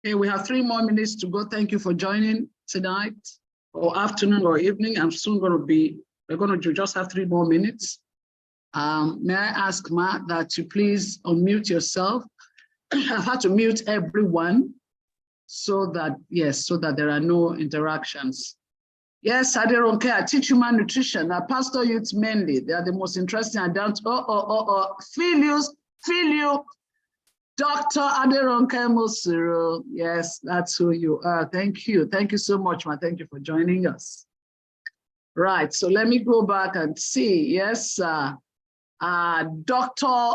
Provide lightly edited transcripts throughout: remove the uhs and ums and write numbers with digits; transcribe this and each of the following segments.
Okay, we have 3 more minutes to go. Thank you for joining tonight, or afternoon or evening. We're going to just have 3 more minutes. May I ask Matt that you please unmute yourself? I've had to mute everyone so that there are no interactions. Yes, Aderonke, I teach human nutrition. I pastor youth mainly. They are the most interesting adults. Feel you. Dr. Aderonke Musiro. Yes, that's who you are. Thank you. Thank you so much, man. Thank you for joining us. Right, so let me go back and see. Yes, Dr.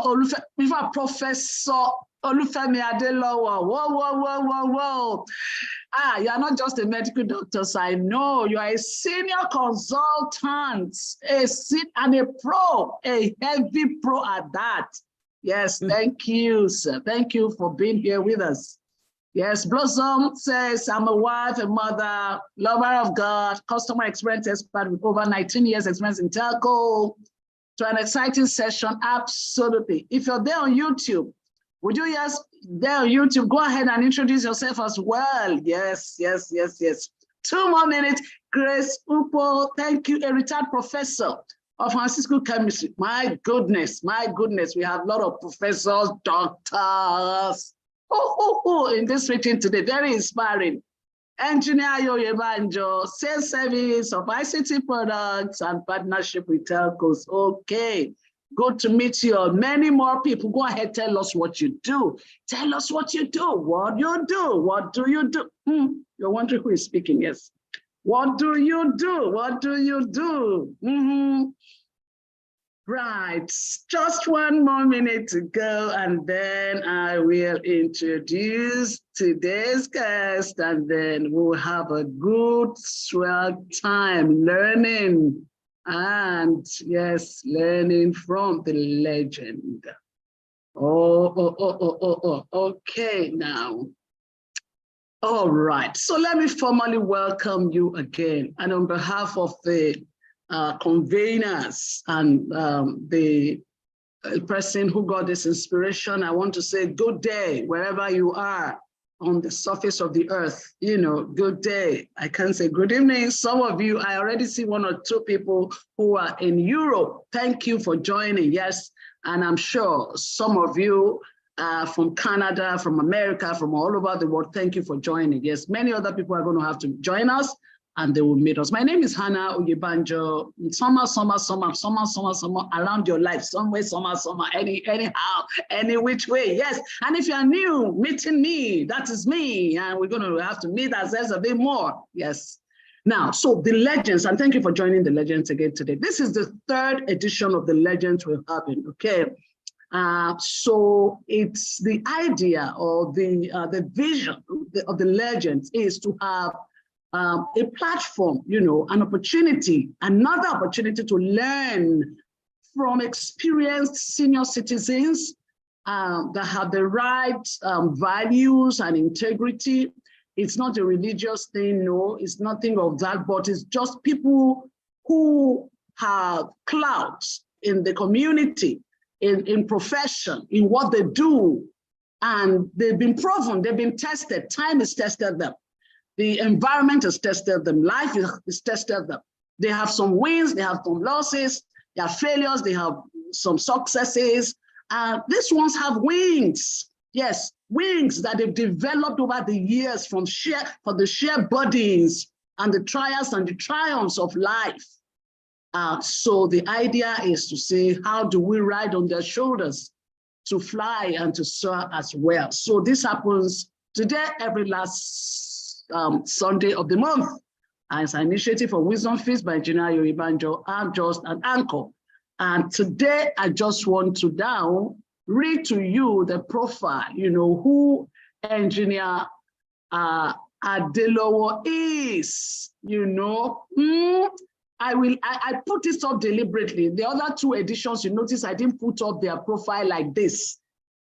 Olufemi, Professor Olufemi Adelowo. Whoa. You're not just a medical doctor, so I know you are a senior consultant, and a pro, a heavy pro at that. Yes, thank you, sir. Thank you for being here with us. Yes, Blossom says, I'm a wife, a mother, lover of God, customer experience expert with over 19 years experience in telco. To an exciting session, absolutely. If you're there on YouTube, would you there on YouTube, go ahead and introduce yourself as well. Yes. 2 more minutes. Grace Upo, thank you, a retired professor of pharmaceutical chemistry. My goodness, we have a lot of professors, doctors, in this meeting today, very inspiring. Engineer Yoyebanjo, sales service of ICT products and partnership with telcos. Okay, good to meet you. Many more people, go ahead, tell us what you do. Tell us what you do, what you do, what do you do? You're wondering who is speaking, yes. What do you do? What do you do? Right, just 1 more minute to go, and then I will introduce today's guest, and then we'll have a good, swell time learning, and yes, learning from the legend. Okay, now. All right, so let me formally welcome you again, and on behalf of the conveners and the person who got this inspiration, I want to say good day wherever you are on the surface of the earth. Good day. I can't say good evening. Some of you, I already see 1 or 2 people who are in Europe. Thank you for joining. Yes, and I'm sure some of you from Canada, from America, from all over the world. Thank you for joining. Yes, many other people are going to have to join us, and they will meet us. My name is Hannah Uyebanjo. Summer, around your life, somewhere, summer, anyhow, any which way, yes. And if you are new, meeting me, that is me, and we're going to have to meet ourselves a bit more, yes. Now, so the Legends, and thank you for joining the Legends again today. This is the 3rd edition of the Legends we're having, okay? So it's the idea or the vision of the Legends is to have a platform, an opportunity, another opportunity to learn from experienced senior citizens that have the right values and integrity. It's not a religious thing, no, it's nothing of that, but it's just people who have clout in the community, in profession, in what they do, and they've been proven, they've been tested, time has tested them. The environment has tested them. Life has tested them. They have some wins, they have some losses, they have failures, they have some successes. These ones have wings. Yes, wings that they've developed over the years for the sheer burdens and the trials and the triumphs of life. So the idea is to say, how do we ride on their shoulders to fly and to soar as well? So this happens today, every last Sunday of the month. And it's an initiative for Wisdom Feast by Engineer Yoyebanjo. I'm just an anchor. And today I just want to now read to you the profile, who Engineer Adelowo is, you know. I put this up deliberately. The other two editions, you notice I didn't put up their profile like this,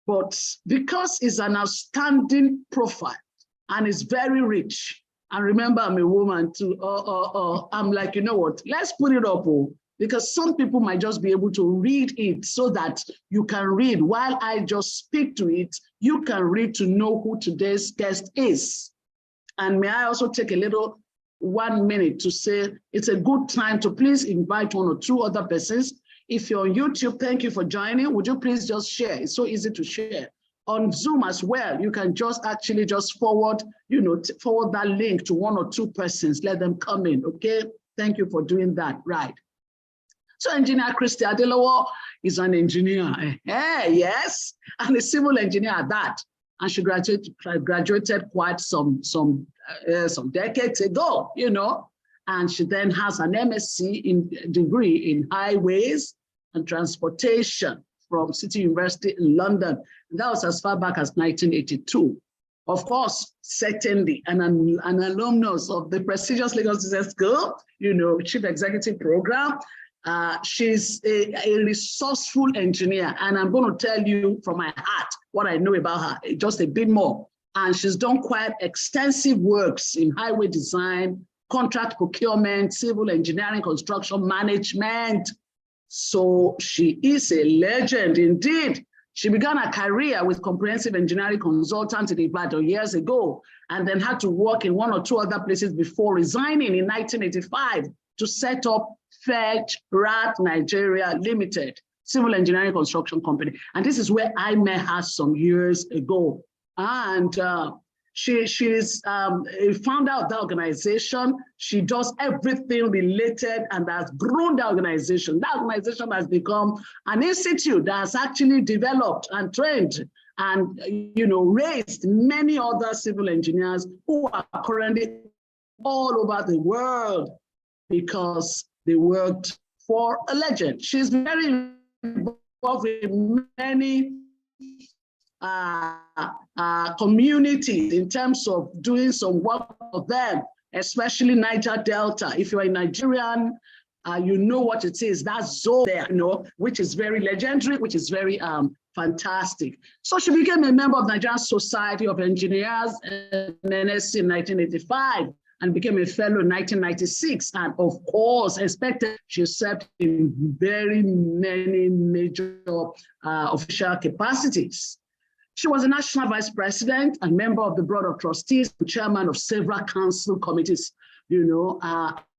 but because it's an outstanding profile and it's very rich. And remember, I'm a woman too. I'm like, you know what? Let's put it up, because some people might just be able to read it so that you can read while I just speak to it. You can read to know who today's guest is. And may I also take a little 1 minute to say it's a good time to please invite 1 or 2 other persons. If you're on YouTube, thank you for joining. Would you please just share? It's so easy to share. On Zoom as well, you can just actually just forward, you know, forward that link to 1 or 2 persons. Let them come in, okay? Thank you for doing that, right? So Engineer Christy Adelowo is an engineer, yes, and a civil engineer at that. And she graduated quite some decades ago, you know. And she then has an MSc degree in highways and transportation from City University in London. And that was as far back as 1982. Of course, certainly an alumnus of the prestigious Lagos Business School, you know, Chief Executive Program. She's a resourceful engineer, and I'm going to tell you from my heart what I know about her, just a bit more. And she's done quite extensive works in highway design, contract procurement, civil engineering, construction management. So she is a legend indeed. She began her career with comprehensive engineering consultant in Ibadan years ago, and then had to work in 1 or 2 other places before resigning in 1985 to set up Fetch Rat Nigeria Limited, civil engineering construction company. And this is where I met her some years ago. And she's a founder of the organization. She does everything related and has grown the organization. That organization has become an institute that has actually developed and trained and, you know, raised many other civil engineers who are currently all over the world because they worked for a legend. She's very involved in many communities in terms of doing some work for them, especially Niger Delta. If you're a Nigerian, you know what it is, that zone there, you know, which is very legendary, which is very fantastic. So she became a member of Nigerian Society of Engineers, NSC in 1985. And became a fellow in 1996. And of course, expected, she served in very many major official capacities. She was a national vice president and member of the board of trustees, chairman of several council committees, you know,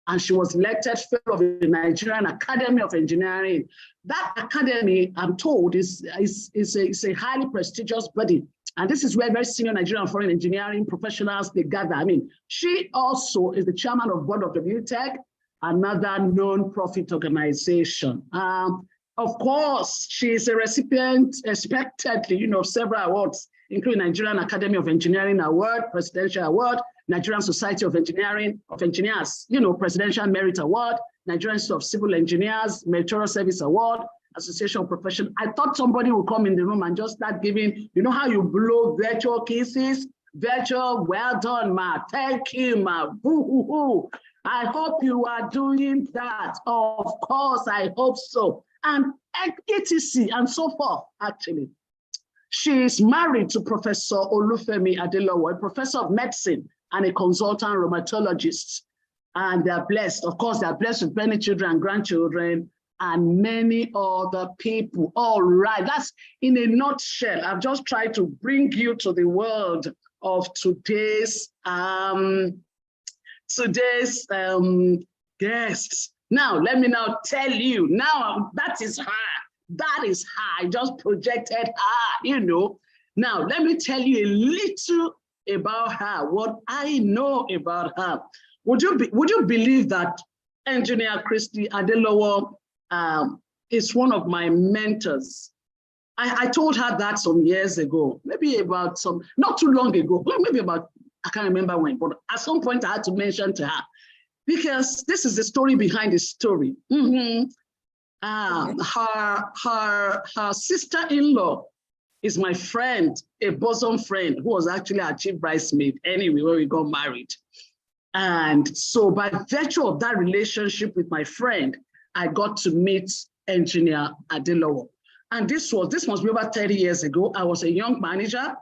and she was elected fellow of the Nigerian Academy of Engineering. That academy, I'm told, is a highly prestigious body. And this is where very senior Nigerian foreign engineering professionals, they gather. I mean, she also is the chairman of board of WTEC, another non-profit organization. Of course, she is a recipient, expectedly, you know, of several awards, including Nigerian Academy of Engineering Award, Presidential Award, Nigerian Society of Engineers, you know, Presidential Merit Award, Nigerian Institute of Civil Engineers, Meritorious Service Award, Association of Profession. I thought somebody would come in the room and just start giving, you know how you blow virtual kisses? Virtual, well done, ma. Thank you, ma. Boo-hoo-hoo. I hope you are doing that. Of course, I hope so. And etc. and so forth, actually. She is married to Professor Olufemi Adelowo, a professor of medicine and a consultant rheumatologist. And they're blessed. Of course, they're blessed with many children and grandchildren and many other people. All right, that's in a nutshell. I've just tried to bring you to the world of today's guests. Now, let me now tell you, now that is her. That is her. I just projected her, you know. Now, let me tell you a little about her, what I know about her. Would you believe that Engineer Christy Adelowo is one of my mentors? I told her that some years ago, maybe about not too long ago, maybe about, I can't remember when, but at some point I had to mention to her, because this is the story behind the story. Her sister-in-law is my friend, a bosom friend, who was actually our chief bridesmaid anyway when we got married. And so by virtue of that relationship with my friend, I got to meet Engineer Adelowo. And this must be about 30 years ago. I was a young manager,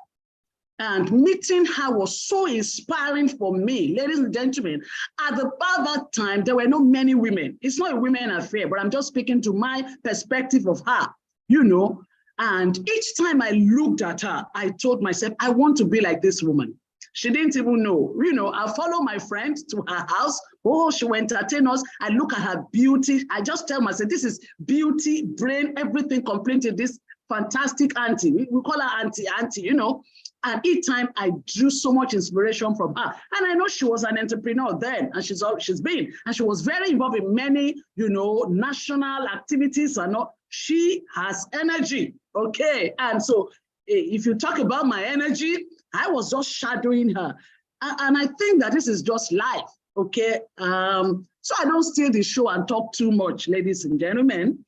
and meeting her was so inspiring for me. Ladies and gentlemen, at about that time, there were not many women. It's not a women affair, but I'm just speaking to my perspective of her, you know. And each time I looked at her, I told myself, I want to be like this woman. She didn't even know. You know, I follow my friend to her house. Oh, she will entertain us. I look at her beauty. I just tell myself, this is beauty, brain, everything completed this fantastic auntie. We call her auntie, you know. And each time I drew so much inspiration from her. And I know she was an entrepreneur then, and she's been. And she was very involved in many, you know, national activities and all. She has energy, okay? And so if you talk about my energy, I was just shadowing her. And I think that this is just life, okay? So I don't steal the show and talk too much, ladies and gentlemen.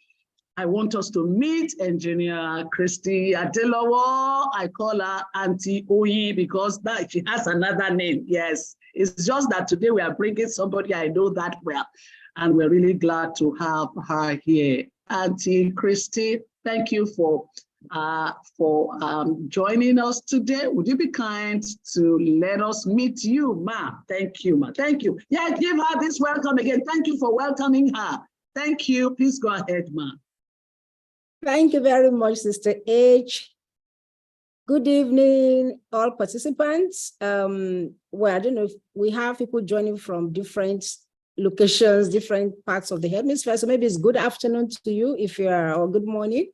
I want us to meet Engineer Christy Adelowo. I call her Auntie Oyi because that she has another name. Yes, it's just that today we are bringing somebody I know that well, and we're really glad to have her here. Auntie Christy, thank you for joining us today. Would you be kind to let us meet you, ma? Thank you, ma. Thank you. Yeah, give her this welcome again. Thank you for welcoming her. Thank you. Please go ahead, ma. Thank you very much, Sister H. Good evening, all participants. Well, I don't know if we have people joining from different locations, different parts of the hemisphere. So maybe it's good afternoon to you if you are, or good morning,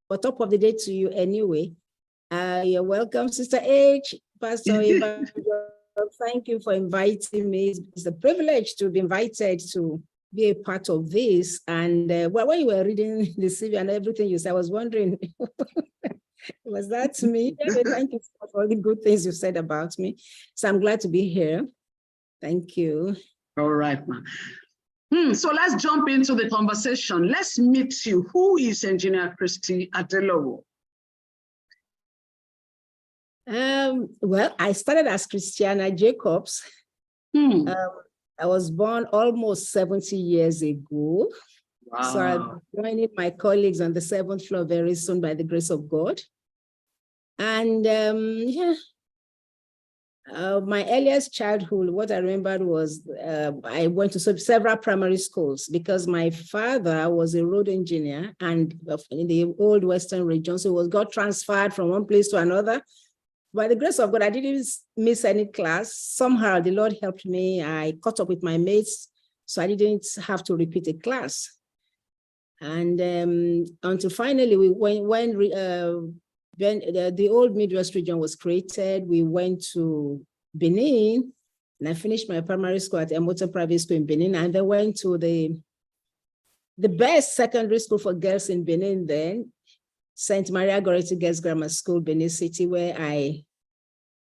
or top of the day to you anyway. You're welcome, Sister H. Pastor Eva, thank you for inviting me. It's a privilege to be invited to be a part of this. And well, when you were reading the CV and everything you said, I was wondering, was that me? Yeah, thank you for all the good things you said about me. So I'm glad to be here. Thank you. All right, ma. So let's jump into the conversation. Let's meet you. Who is Engineer Christy Adelowo? Well, I started as Christiana Jacobs. I was born almost 70 years ago. Wow. So I'm joining my colleagues on the 7th floor very soon by the grace of God. And my earliest childhood, what I remembered was I went to several primary schools because my father was a road engineer and in the old Western region, so he got transferred from one place to another. By the grace of God, I didn't miss any class. Somehow the Lord helped me. I caught up with my mates, so I didn't have to repeat a class. And until finally, when the old Midwest region was created, we went to Benin, and I finished my primary school at Emoto Private School in Benin, and then went to the best secondary school for girls in Benin then, St. Maria Goretti Girls Grammar School, Benin City, where I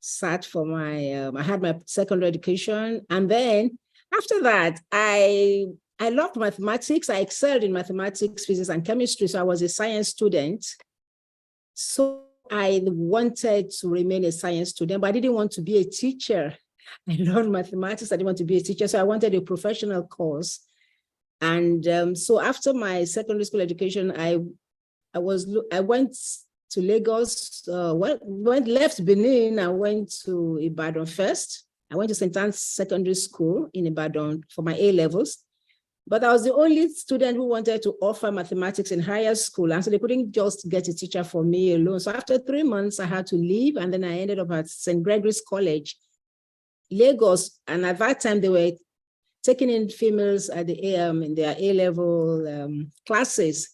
sat for my, I had my secondary education. And then after that, I loved mathematics. I excelled in mathematics, physics, and chemistry. So I was a science student. So I wanted to remain a science student, but I didn't want to be a teacher. I loved mathematics. I didn't want to be a teacher. So I wanted a professional course. And so after my secondary school education, I went to Lagos, left Benin, I went to Ibadan first. I went to St. Anne's Secondary School in Ibadan for my A-levels, but I was the only student who wanted to offer mathematics in higher school, and so they couldn't just get a teacher for me alone. So after 3 months, I had to leave, and then I ended up at St. Gregory's College, Lagos, and at that time they were taking in females at the in their A-level classes.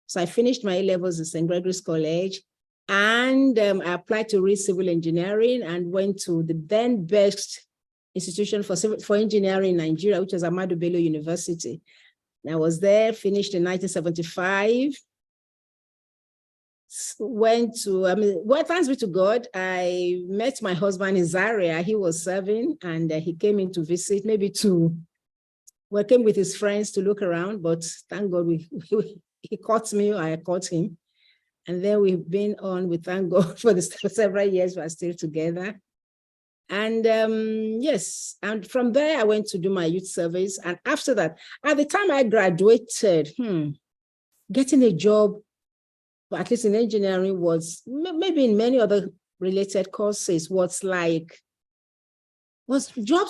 So I finished my A-levels at St. Gregory's College, and I applied to read civil engineering and went to the then best institution for engineering in Nigeria, which was Ahmadu Bello University. And I was there, finished in 1975. Went to, well, thanks be to God, I met my husband in Zaria. He was serving, and he came in to visit, maybe to, well, came with his friends to look around, but thank God he caught me, I caught him. And then we've been on, we thank God for several years, we're still together. And yes, and from there, I went to do my youth service. And after that, at the time I graduated, getting a job, at least in engineering, was maybe in many other related courses, jobs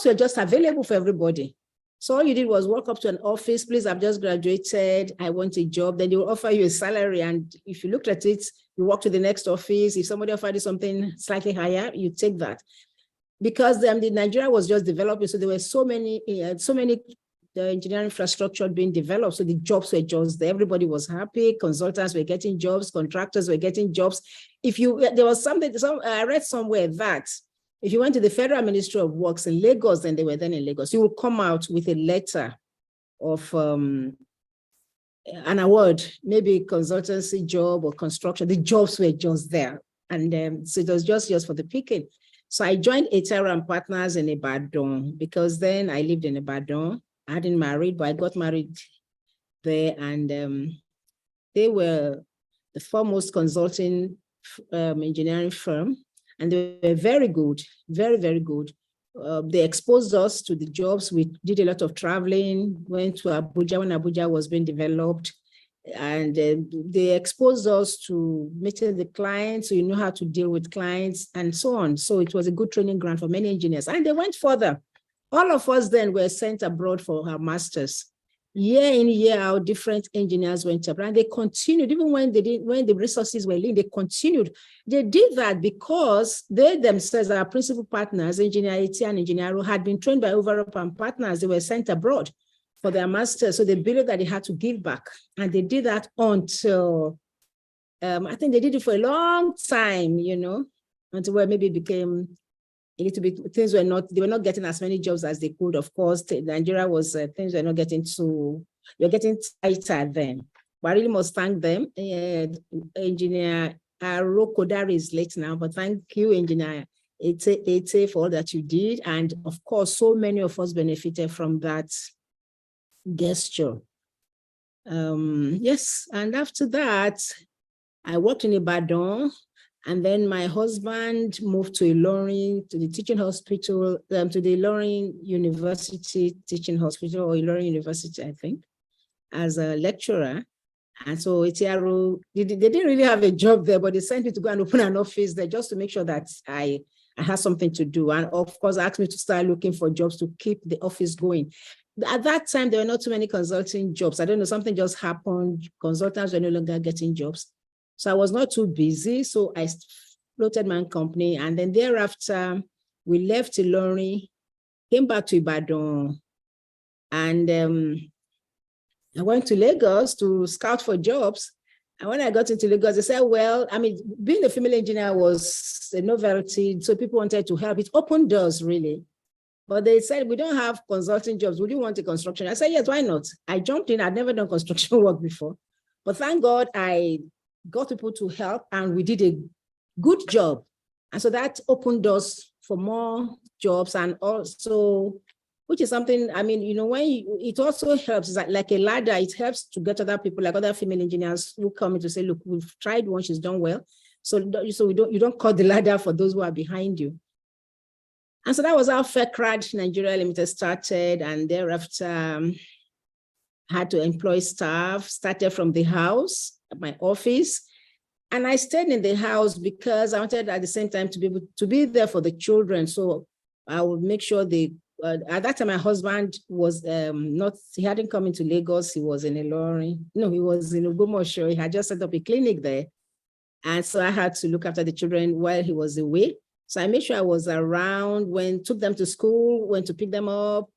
were just available for everybody. So all you did was walk up to an office, please, I've just graduated, I want a job. Then they will offer you a salary. And if you looked at it, you walk to the next office. If somebody offered you something slightly higher, you take that. Because the Nigeria was just developing, so there were so many the engineering infrastructure being developed, so the jobs were just there. Everybody was happy. Consultants were getting jobs, contractors were getting jobs. There was something, I read somewhere that if you went to the Federal Ministry of Works in Lagos, then they were then in Lagos, you would come out with a letter of an award, maybe consultancy job or construction. The jobs were just there, and so it was just for the picking. So I joined Etera & Partners in Ibadan, because then I lived in Ibadan. I hadn't married, but I got married there, and they were the foremost consulting engineering firm, and they were very good, very, very good. They exposed us to the jobs. We did a lot of traveling, went to Abuja when Abuja was being developed, and they exposed us to meeting the clients, so you know how to deal with clients and so on. So it was a good training ground for many engineers, and they went further. All of us then were sent abroad for our masters. Year in, year out, different engineers went abroad, and they continued, even when the resources were lean, they continued. They did that because they themselves, our principal partners, Engineer Eti and Engineer Aro, had been trained by Overup & Partners. They were sent abroad for their masters, so they believed that they had to give back, and they did that until I think they did it for a long time, until where maybe it became a little bit, they were not getting as many jobs as they could. Of course, Nigeria was, things were not getting you're getting tighter then. But I really must thank them. Engineer Aro Kodari is late now, but thank you, Engineer Ete, for all that you did. And of course, so many of us benefited from that gesture. Yes, and after that, I worked in Ibadan. And then my husband moved to Ilorin, to the teaching hospital, to the Ilorin University Teaching Hospital, or Ilorin University, I think, as a lecturer. And so Etiaro, they didn't really have a job there, but they sent me to go and open an office there just to make sure that I had something to do. And of course, asked me to start looking for jobs to keep the office going. At that time, there were not too many consulting jobs. I don't know, something just happened. Consultants were no longer getting jobs. So I was not too busy. So I floated my own company. And then thereafter, we left Ilorin, came back to Ibadan. And I went to Lagos to scout for jobs. And when I got into Lagos, they said, well, I mean, being a female engineer was a novelty. So people wanted to help. It opened doors, really. But they said, we don't have consulting jobs. Would you want a construction? I said, yes, why not? I jumped in. I'd never done construction work before. But thank God I got people to help, and we did a good job. And so that opened doors for more jobs, and also, which is something, I mean, it also helps, it's like a ladder. It helps to get other people, like other female engineers who come in to say, look, we've tried one, she's done well. So you don't cut the ladder for those who are behind you. And so that was how FECRAD Nigeria Limited started, and thereafter had to employ staff, started from the house, my office. And I stayed in the house because I wanted at the same time to be able to be there for the children. So I would make sure at that time, my husband was he hadn't come into Lagos. He was in Ilorin. No, he was in Ogbomoso. He had just set up a clinic there. And so I had to look after the children while he was away. So I made sure I was around, took them to school, went to pick them up,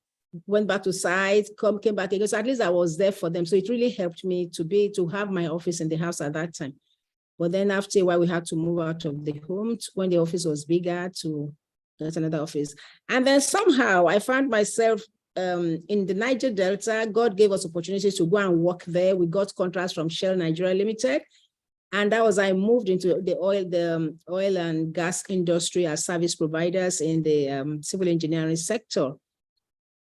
went back to site, came back again. So at least I was there for them. So it really helped me to have my office in the house at that time. But then after a while, we had to move out of the home when the office was bigger to get another office. And then somehow I found myself in the Niger Delta. God gave us opportunities to go and work there. We got contracts from Shell Nigeria Limited. And that was, I moved into the oil and gas industry as service providers in the civil engineering sector.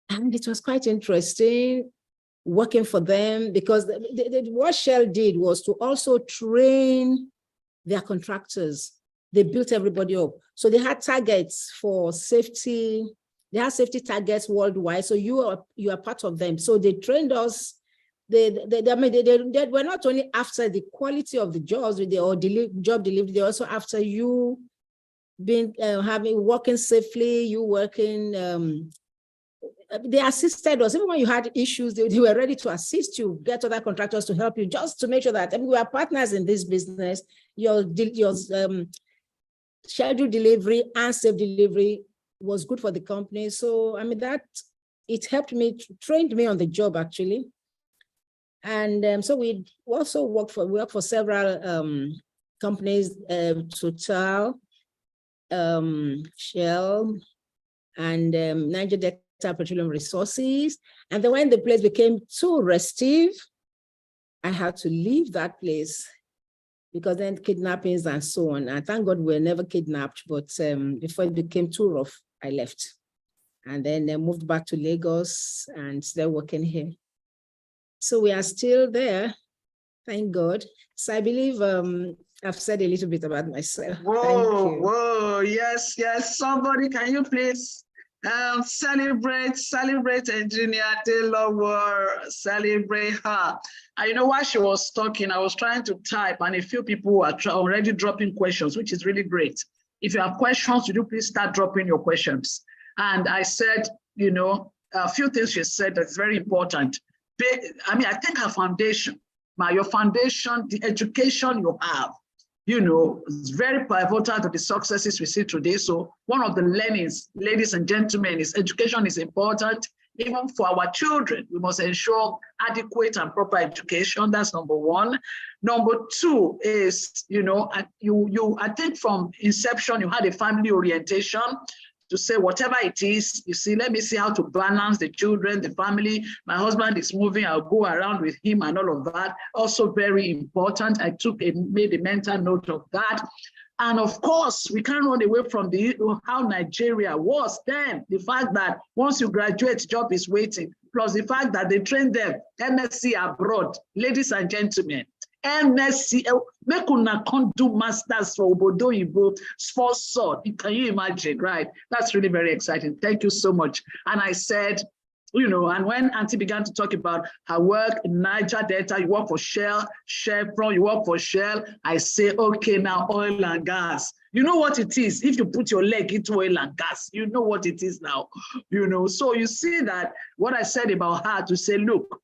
And it was quite interesting working for them, because what Shell did was to also train their contractors. They built everybody up. So they had targets for safety. They have safety targets worldwide. So you are part of them. So they trained us. They were not only after the quality of the jobs or job delivery, they also after you being working safely, you working. They assisted us. Even when you had issues, they were ready to assist you, get other contractors to help you, just to make sure that, I mean, we are partners in this business. Your scheduled delivery and safe delivery was good for the company. So, I mean, it helped me, trained me on the job, actually. And so we also worked for several companies, Total, Shell, and Niger Delta Petroleum Resources. And then when the place became too restive, I had to leave that place because then kidnappings and so on. And thank God we were never kidnapped, but before it became too rough, I left. And then I moved back to Lagos and still working here. So we are still there, thank God. So I believe I've said a little bit about myself. Whoa, whoa, yes. Somebody, can you please celebrate Engineer Adelowo, celebrate her. And you know, while she was talking, I was trying to type, and a few people are already dropping questions, which is really great. If you have questions, would you please start dropping your questions? And I said, you know, a few things she said that's very important. I mean, I think her foundation, your foundation, the education you have, you know, is very pivotal to the successes we see today. So one of the learnings, ladies and gentlemen, is education is important. Even for our children, we must ensure adequate and proper education. That's number one. Number two is, you know, I think from inception, you had a family orientation to say whatever it is, you see, let me see how to balance the children, the family. My husband is moving, I'll go around with him and all of that. Also very important. I made a mental note of that. And of course, we can't run away from how Nigeria was then. The fact that once you graduate, job is waiting, plus the fact that they train them, MSc abroad, ladies and gentlemen. MSc, make una come do masters for Obodo Ibo, sponsor. Can you imagine, right? That's really very exciting. Thank you so much. And I said, you know, and when Auntie began to talk about her work in Niger Delta, you work for Shell, Chevron, you work for Shell, I say, okay, now oil and gas. You know what it is if you put your leg into oil and gas, you know what it is now, you know. So you see that what I said about her to say, look,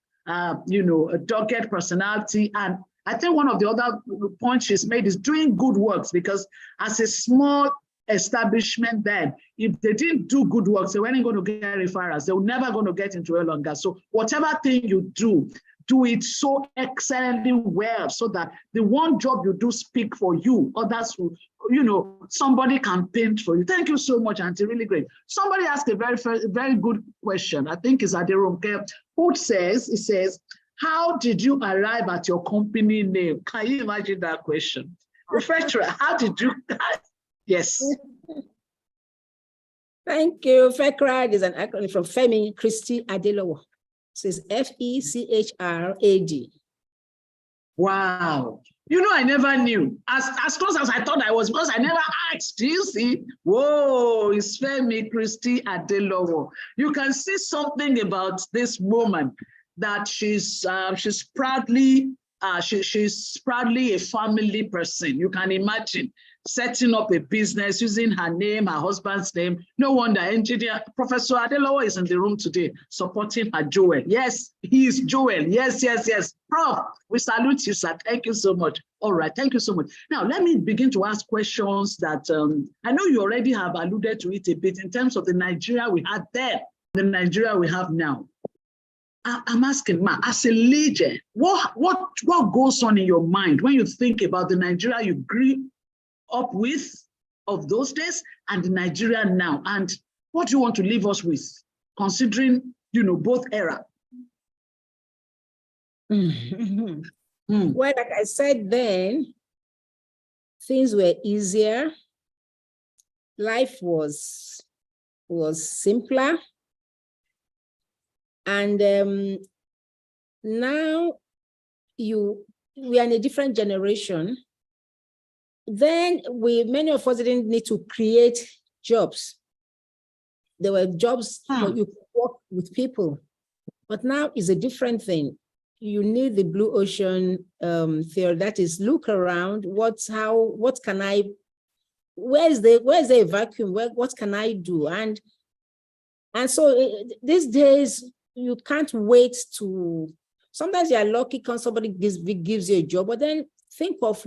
you know, a dogged personality. And I think one of the other points she's made is doing good works, because as a small establishment then, if they didn't do good works, they weren't going to get referrals. They were never going to get into oil and gas. So whatever thing you do it so excellently well, so that the one job you do speak for you, others will, you know, somebody can paint for you. Thank you so much, Auntie, really great. Somebody asked a very good question. I think it's Adelowo, who says, how did you arrive at your company name? Can you imagine that question? Reflector, how did you? Yes. Thank you. FECRAD is an acronym from Femi Christy Adelowo. It says FECHRAD. Wow. You know, I never knew. As close as I thought I was, because I never asked. Do you see? Whoa, it's Femi Christy Adelowo. You can see something about this woman, that she's proudly a family person. You can imagine setting up a business using her name, her husband's name. No wonder Engineer Professor Adelowo is in the room today supporting her Joel. Yes, he is Joel. Yes. Prof, we salute you, sir. Thank you so much. All right, thank you so much. Now, let me begin to ask questions that I know you already have alluded to it a bit in terms of the Nigeria we had then, the Nigeria we have now. I'm asking, Ma, as a legend, what goes on in your mind when you think about the Nigeria you grew up with of those days and the Nigeria now? And what do you want to leave us with, considering, you know, both era? Well, like I said then, things were easier. Life was simpler. And now we are in a different generation. then many of us didn't need to create jobs. There were jobs where you work with people, but now is a different thing. You need the blue ocean theory. That is, look around. Where's the vacuum? What can I do? And so these days you can't wait to. Sometimes you are lucky when somebody gives you a job, but then think of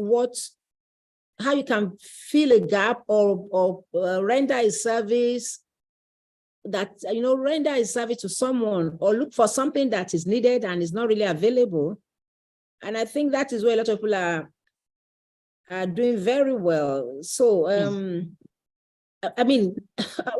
how you can fill a gap or render a service render a service to someone, or look for something that is needed and is not really available. And I think that is where a lot of people are doing very well. So, I mean,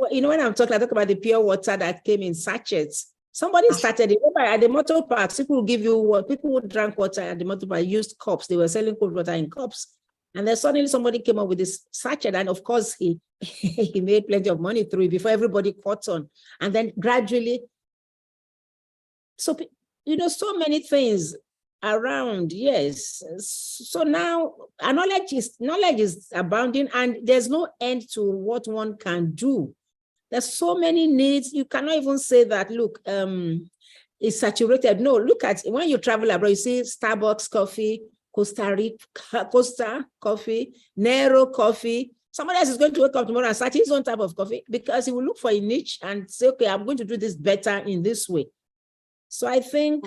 when I talk about the pure water that came in sachets, somebody started it. At the motor parks, people who drank water at the motor park used cups. They were selling cold water in cups. And then suddenly somebody came up with this sachet, and of course he made plenty of money through it before everybody caught on. And then gradually, so many things around, yes. So now our knowledge is abounding, and there's no end to what one can do. There's so many needs. You cannot even say that, look, it's saturated. No, look at when you travel abroad, you see Starbucks coffee, Costa coffee, Nero coffee. Somebody else is going to wake up tomorrow and start his own type of coffee because he will look for a niche and say, okay, I'm going to do this better in this way. So I think,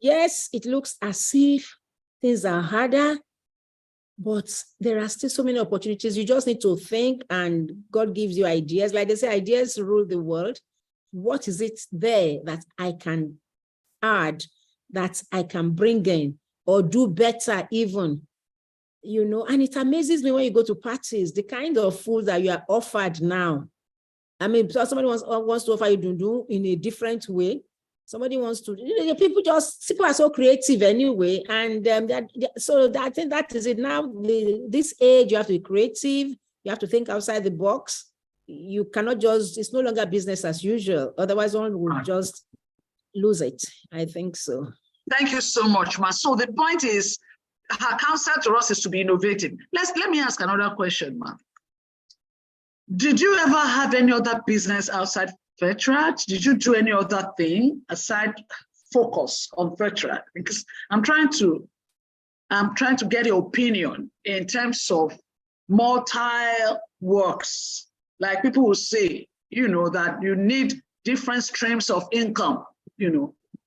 yes, it looks as if things are harder, but there are still so many opportunities. You just need to think, and God gives you ideas. Like they say, ideas rule the world. What is it there that I can add, that I can bring in, or do better even, and it amazes me when you go to parties, the kind of food that you are offered now. I mean, somebody wants to offer you dundu in a different way. Somebody wants to, people are so creative anyway. And so I think that is it now. This age, you have to be creative. You have to think outside the box. You cannot it's no longer business as usual. Otherwise, one will just lose it. I think so. Thank you so much, Ma. So the point is, her counsel to us is to be innovative. Let me ask another question, Ma. Did you ever have any other business outside Veteran? Did you do any other thing aside focus on Veteran? Because I'm trying to get your opinion in terms of multi-works. Like people will say, that you need different streams of income,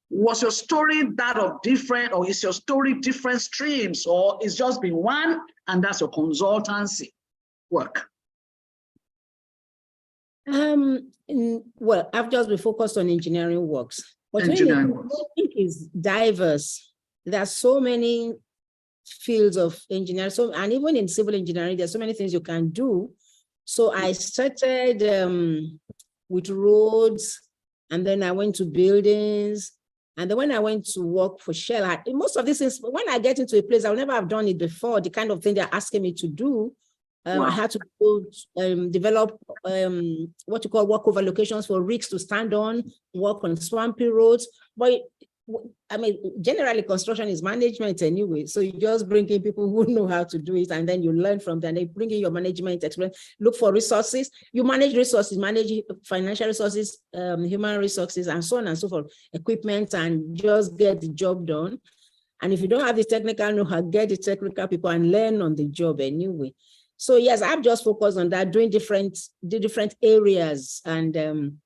Was your story that of different, or is your story different streams, or it's just been one and that's your consultancy work? Well, I've just been focused on engineering works. But engineering works. I think is diverse. There are so many fields of engineering, and even in civil engineering, there's so many things you can do. So I started with roads, and then I went to buildings. And then when I went to work for Shell, most of these things, when I get into a place, I'll never have done it before, the kind of thing they're asking me to do. I had to go develop what you call walkover locations for rigs to stand on, work on swampy roads. But I mean, generally construction is management anyway. So you just bring in people who know how to do it, and then you learn from them. They bring in your management experience, look for resources. You manage resources, manage financial resources, human resources, and so on and so forth, equipment, and just get the job done. And if you don't have the technical know-how, get the technical people and learn on the job anyway. So yes, I've just focused on that, doing the different areas. And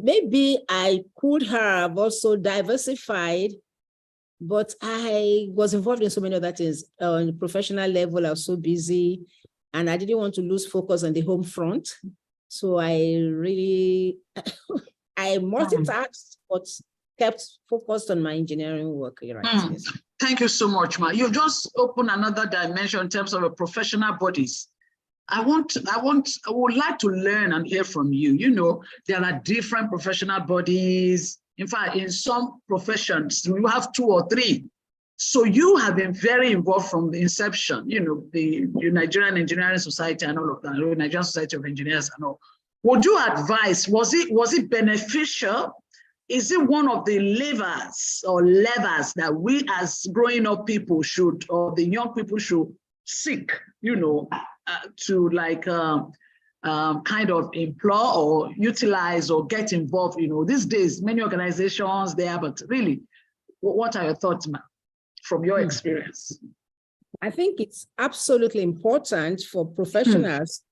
maybe I could have also diversified, but I was involved in so many other things. On the professional level, I was so busy, and I didn't want to lose focus on the home front. So I really, I multitasked, but kept focused on my engineering work. Right? Yes. Thank you so much, Ma. You've just opened another dimension in terms of a professional bodies. I would like to learn and hear from you. There are different professional bodies. In fact, in some professions, we have 2 or 3. So you have been very involved from the inception, the Nigerian Engineering Society and all of that, the Nigerian Society of Engineers and all. Would you advise, was it beneficial? Is it one of the levers that we as growing up people should, or the young people should seek, to like kind of employ or utilize or get involved. These days, many organizations there, but really, what are your thoughts, ma'am, from your experience? I think it's absolutely important for professionals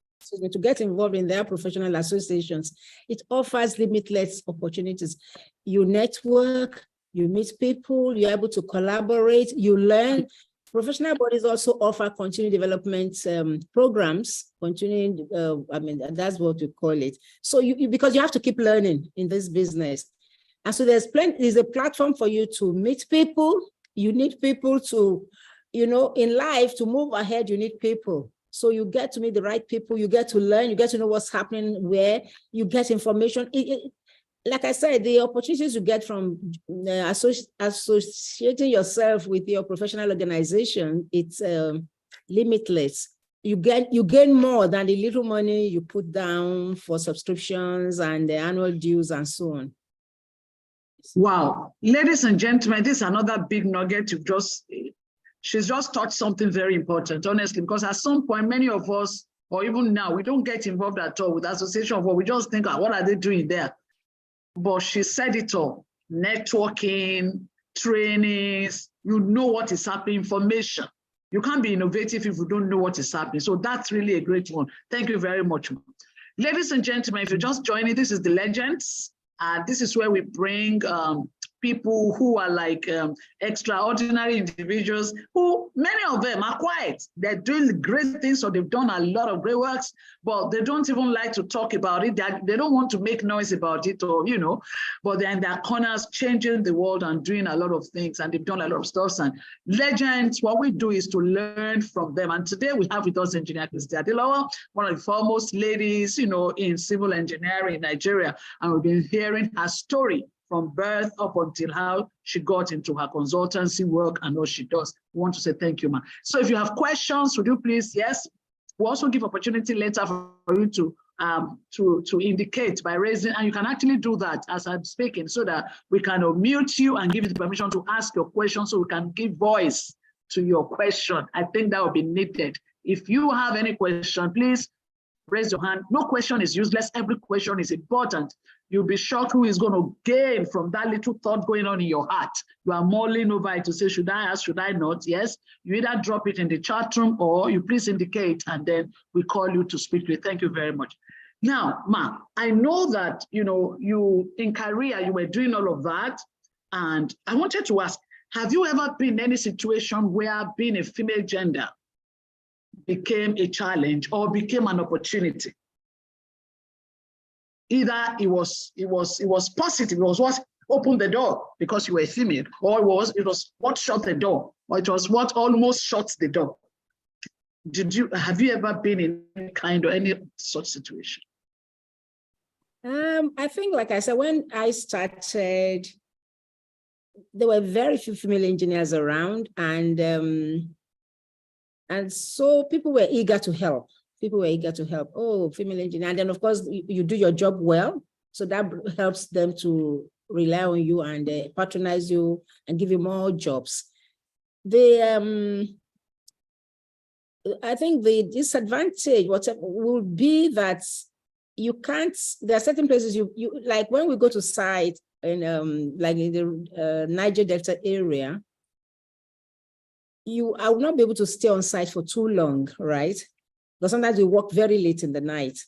to get involved in their professional associations. It offers limitless opportunities. You network, you meet people, you're able to collaborate, you learn. Professional bodies also offer continuing development programs, continuing, that's what we call it. So because you have to keep learning in this business. And so there's a platform for you to meet people. You need people to, in life, to move ahead, you need people. So you get to meet the right people, you get to learn, you get to know what's happening, where you get information. Like I said, the opportunities you get from associating yourself with your professional organization, it's limitless. You gain more than the little money you put down for subscriptions and the annual dues and so on. Wow. Ladies and gentlemen, this is another big nugget she's just taught something very important, honestly, because at some point, many of us, or even now, we don't get involved at all with association, but we just think, what are they doing there? But she said it all: networking, trainings, you know what is happening, information. You can't be innovative if you don't know what is happening. So that's really a great one. Thank you very much. Ladies and gentlemen, if you're just joining, this is The Legends. This is where we bring people who are like extraordinary individuals who, many of them are quiet. They're doing great things, or they've done a lot of great works, but they don't even like to talk about it. They don't want to make noise about it, or, but they're in their corners changing the world and doing a lot of things, and they've done a lot of stuff. And legends, what we do is to learn from them. And today we have with us Engineer Christy Adelowo, one of the foremost ladies, in civil engineering in Nigeria. And we've been hearing her story from birth up until how she got into her consultancy work and what she does. We want to say thank you, ma'am. So if you have questions, would you please, yes, we'll also give opportunity later for you to indicate by raising, and you can actually do that as I'm speaking, so that we can unmute you and give you the permission to ask your question, so we can give voice to your question. I think that will be needed. If you have any question, please raise your hand. No question is useless. Every question is important. You'll be shocked who is going to gain from that little thought going on in your heart. You are mulling over it to say, should I ask, should I not? Yes, you either drop it in the chat room, or you please indicate, and then we call you to speak to you. Thank you very much. Now, Ma, I know that, you in career, you were doing all of that. And I wanted to ask, have you ever been in any situation where being a female gender became a challenge or became an opportunity? Either it was positive, it was what opened the door because you were female, or it was what shut the door, or it was what almost shut the door. Have you ever been in any such situation? I think, like I said, when I started, there were very few female engineers around, and so people were eager to help. Oh, female engineer. And then, of course, you do your job well. So that helps them to rely on you and patronize you and give you more jobs. I think the disadvantage, whatever, will be that you can't, there are certain places you like when we go to site in like in the Niger Delta area, I will not be able to stay on site for too long, right? Because sometimes we work very late in the night.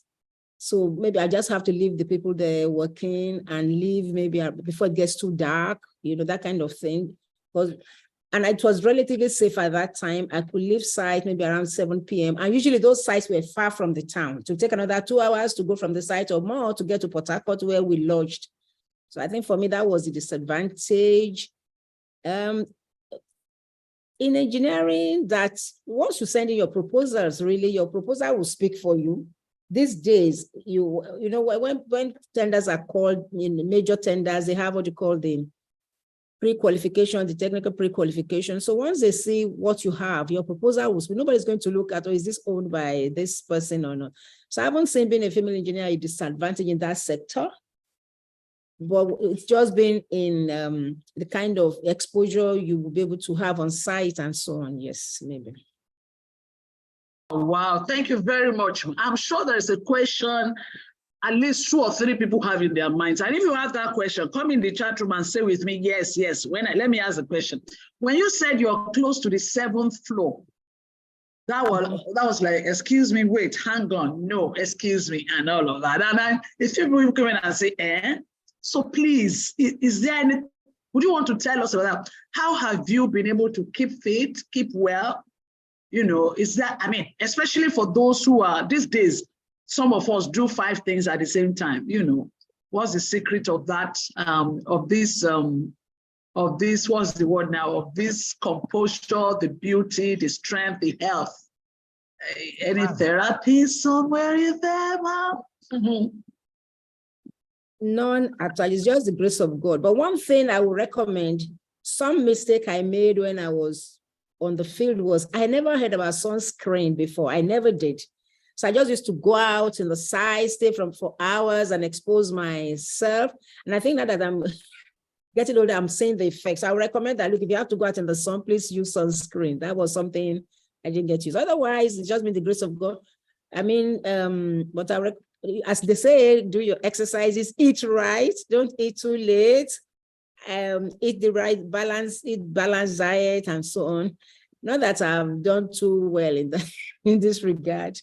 So maybe I just have to leave the people there working and leave maybe before it gets too dark, that kind of thing. And it was relatively safe at that time. I could leave site maybe around 7 p.m. And usually those sites were far from the town. To take another 2 hours to go from the site or more to get to Port Harcourt where we lodged. So I think for me, that was the disadvantage. In engineering, that once you send in your proposals, really, your proposal will speak for you. These days, when tenders are called, in major tenders, they have what you call the pre-qualification, the technical pre-qualification. So once they see what you have, your proposal will speak. Nobody's going to look at, is this owned by this person or not? So I haven't seen being a female engineer a disadvantage in that sector. But it's just been in the kind of exposure you will be able to have on site and so on. Yes, maybe. Wow. Thank you very much. I'm sure there's a question at least 2 or 3 people have in their minds. And if you have that question, come in the chat room and say with me, yes, yes. Let me ask the question. When you said you're close to the 7th floor, that was like, excuse me, wait, hang on, no, excuse me, and all of that. And if people come in and say, so please, is there any, would you want to tell us about that? How have you been able to keep fit, keep well? You know, is that, I mean, especially for those who are, these days, some of us do 5 things at the same time, you know. What's the secret of that, of this, what's the word now, of this composure, the beauty, the strength, the health? Any therapy somewhere in there, Mom? None at all. It's just the grace of God. But one thing I would recommend, some mistake I made when I was on the field was I never heard about sunscreen before. I never did. So I just used to go out in the side, stay for hours and expose myself. And I think now that I'm getting older, I'm seeing the effects. I would recommend that, look, if you have to go out in the sun, please use sunscreen. That was something I didn't get used. Otherwise, it's just been the grace of God. I mean, but as they say, do your exercises, eat right, don't eat too late, eat the right balance, eat balanced diet, and so on. Not that I've done too well in this regard.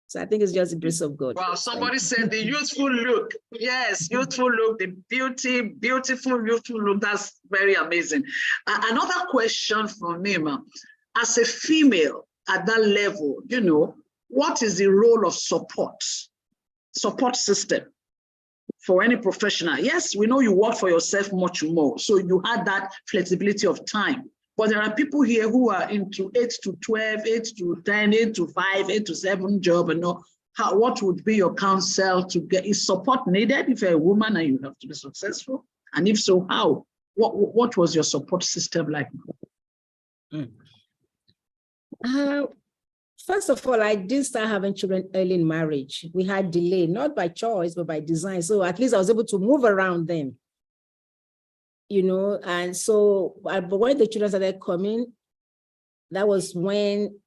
So I think it's just the grace of God. Wow, somebody said the youthful look. Yes, youthful look, the beautiful youthful look. That's very amazing. Another question from me, ma'am. As a female at that level, you know, what is the role of support system for any professional? Yes, we know you work for yourself much more, so you had that flexibility of time. But there are people here who are into 8 to 12, 8 to 10, 8 to 5, 8 to 7 job, and know what would be your counsel to get? Is support needed if you're a woman and you have to be successful? And if so, how? What was your support system like? First of all, I did start having children early in marriage. We had delay, not by choice, but by design. So at least I was able to move around them. You know, and so, but when the children started coming, that was when,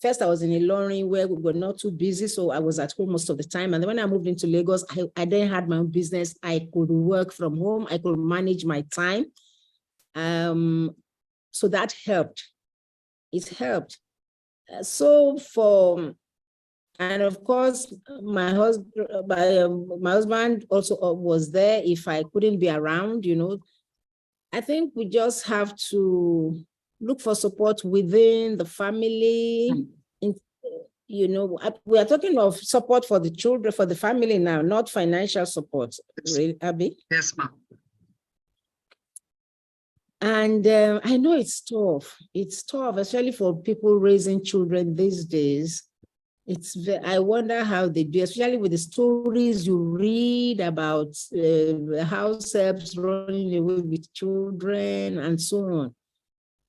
first I was in Ilorin where we were not too busy, so I was at home most of the time. And then when I moved into Lagos, I then had my own business. I could work from home. I could manage my time. So that helped. It helped. And of course, my husband also was there if I couldn't be around, you know. I think we just have to look for support within the family. You know, we are talking of support for the children, for the family now, not financial support, really, Abby? Yes, ma'am. And I know it's tough. It's tough, especially for people raising children these days. I wonder how they do, especially with the stories you read about house helps running away with children and so on.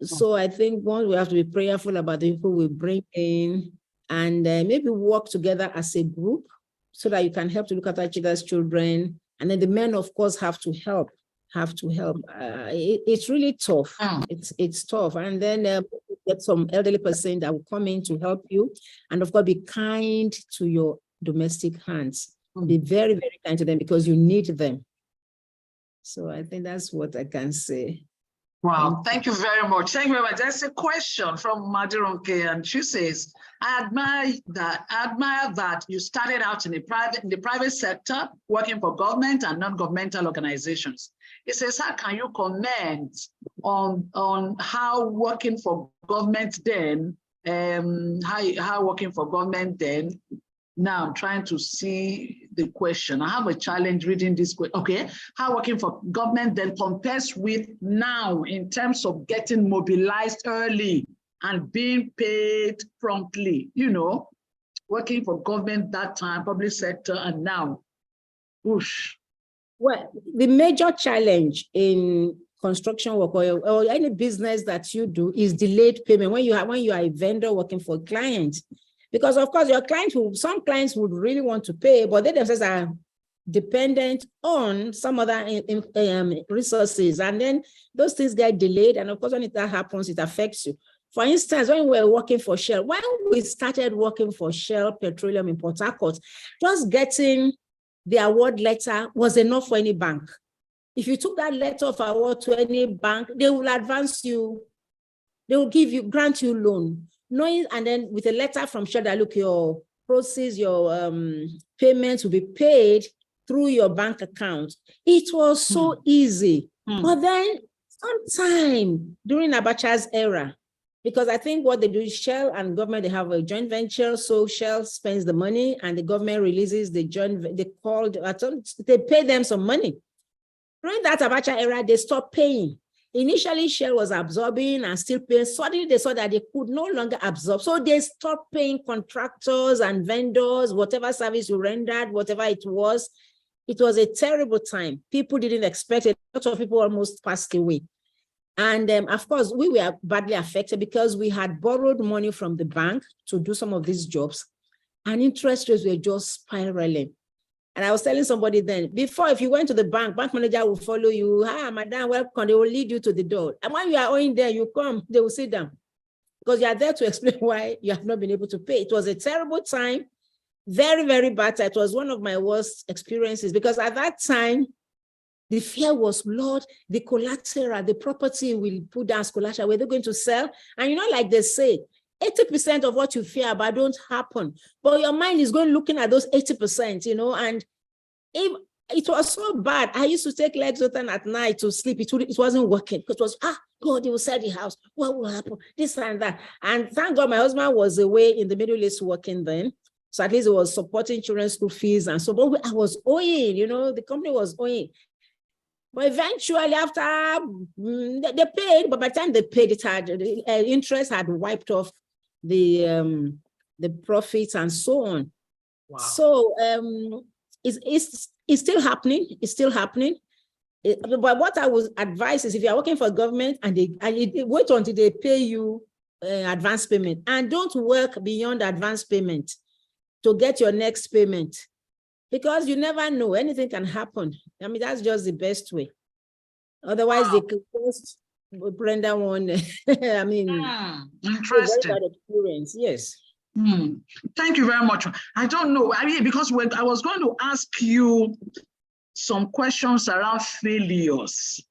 So I think one, we have to be prayerful about the people we bring in and maybe work together as a group so that you can help to look after each other's children. And then the men, of course, have to help. It's really tough. It's tough. And then get some elderly person that will come in to help you. And of course, be kind to your domestic hands. Be very, very kind to them because you need them. So I think that's what I can say. Wow, thank you very much. Thank you very much. There's a question from Madironke, and she says, I admire that you started out in the private sector, working for government and non-governmental organizations. It says, how can you comment on how working for government then, how working for government then? Now I'm trying to see the question. I have a challenge reading this question. Okay, how working for government then compares with now in terms of getting mobilized early and being paid promptly, you know, working for government that time, public sector, and now. Whoosh. Well, the major challenge in construction work or any business that you do is delayed payment when you are a vendor working for clients. Because of course, some clients would really want to pay, but they themselves are dependent on some other resources. And then those things get delayed. And of course, when that happens, it affects you. For instance, when we were working for Shell, when we started working for Shell Petroleum in Port Harcourt, just getting the award letter was enough for any bank. If you took that letter of award to any bank, they will advance you, they will grant you loan. Knowing, and then with a letter from Shell that, look, your proceeds, your payments will be paid through your bank account. It was so easy. But then sometime during Abacha's era, because I think what they do is Shell and government, they have a joint venture. So Shell spends the money and the government releases the they pay them some money. During that Abacha era, they stopped paying. Initially, Shell was absorbing and still paying. Suddenly, they saw that they could no longer absorb. So they stopped paying contractors and vendors, whatever service you rendered, whatever it was. It was a terrible time. People didn't expect it. A lot of people almost passed away. And of course, we were badly affected because we had borrowed money from the bank to do some of these jobs. And interest rates were just spiraling. And I was telling somebody then, before, if you went to the bank manager will follow you. Hi, madam, welcome. They will lead you to the door. And when you are owing there, you come, they will sit down. Because you are there to explain why you have not been able to pay. It was a terrible time. Very, very bad. It was one of my worst experiences because at that time, the fear was, Lord, the collateral, the property will put down as collateral. Were they going to sell? And you know, like they say, 80% of what you fear about don't happen. But your mind is going looking at those 80%, you know, and if it was so bad, I used to take Lexotan at night to sleep. It wasn't working because it was, God, they will sell the house. What will happen? This and that. And thank God my husband was away in the Middle East working then. So at least it was supporting children's school fees and so, but I was owing, you know, the company was owing. But eventually after they paid, but by the time they paid, it had the interest had wiped off the profits and so on. Wow. So it's still happening. It's still happening. But what I would advise is if you are working for government and you wait until they pay you advance payment and don't work beyond advance payment to get your next payment, because you never know, anything can happen. I mean, that's just the best way. Otherwise, they could just render one. I mean, interesting. Very bad experience, yes. Thank you very much. I don't know, I mean, because when I was going to ask you some questions around failures,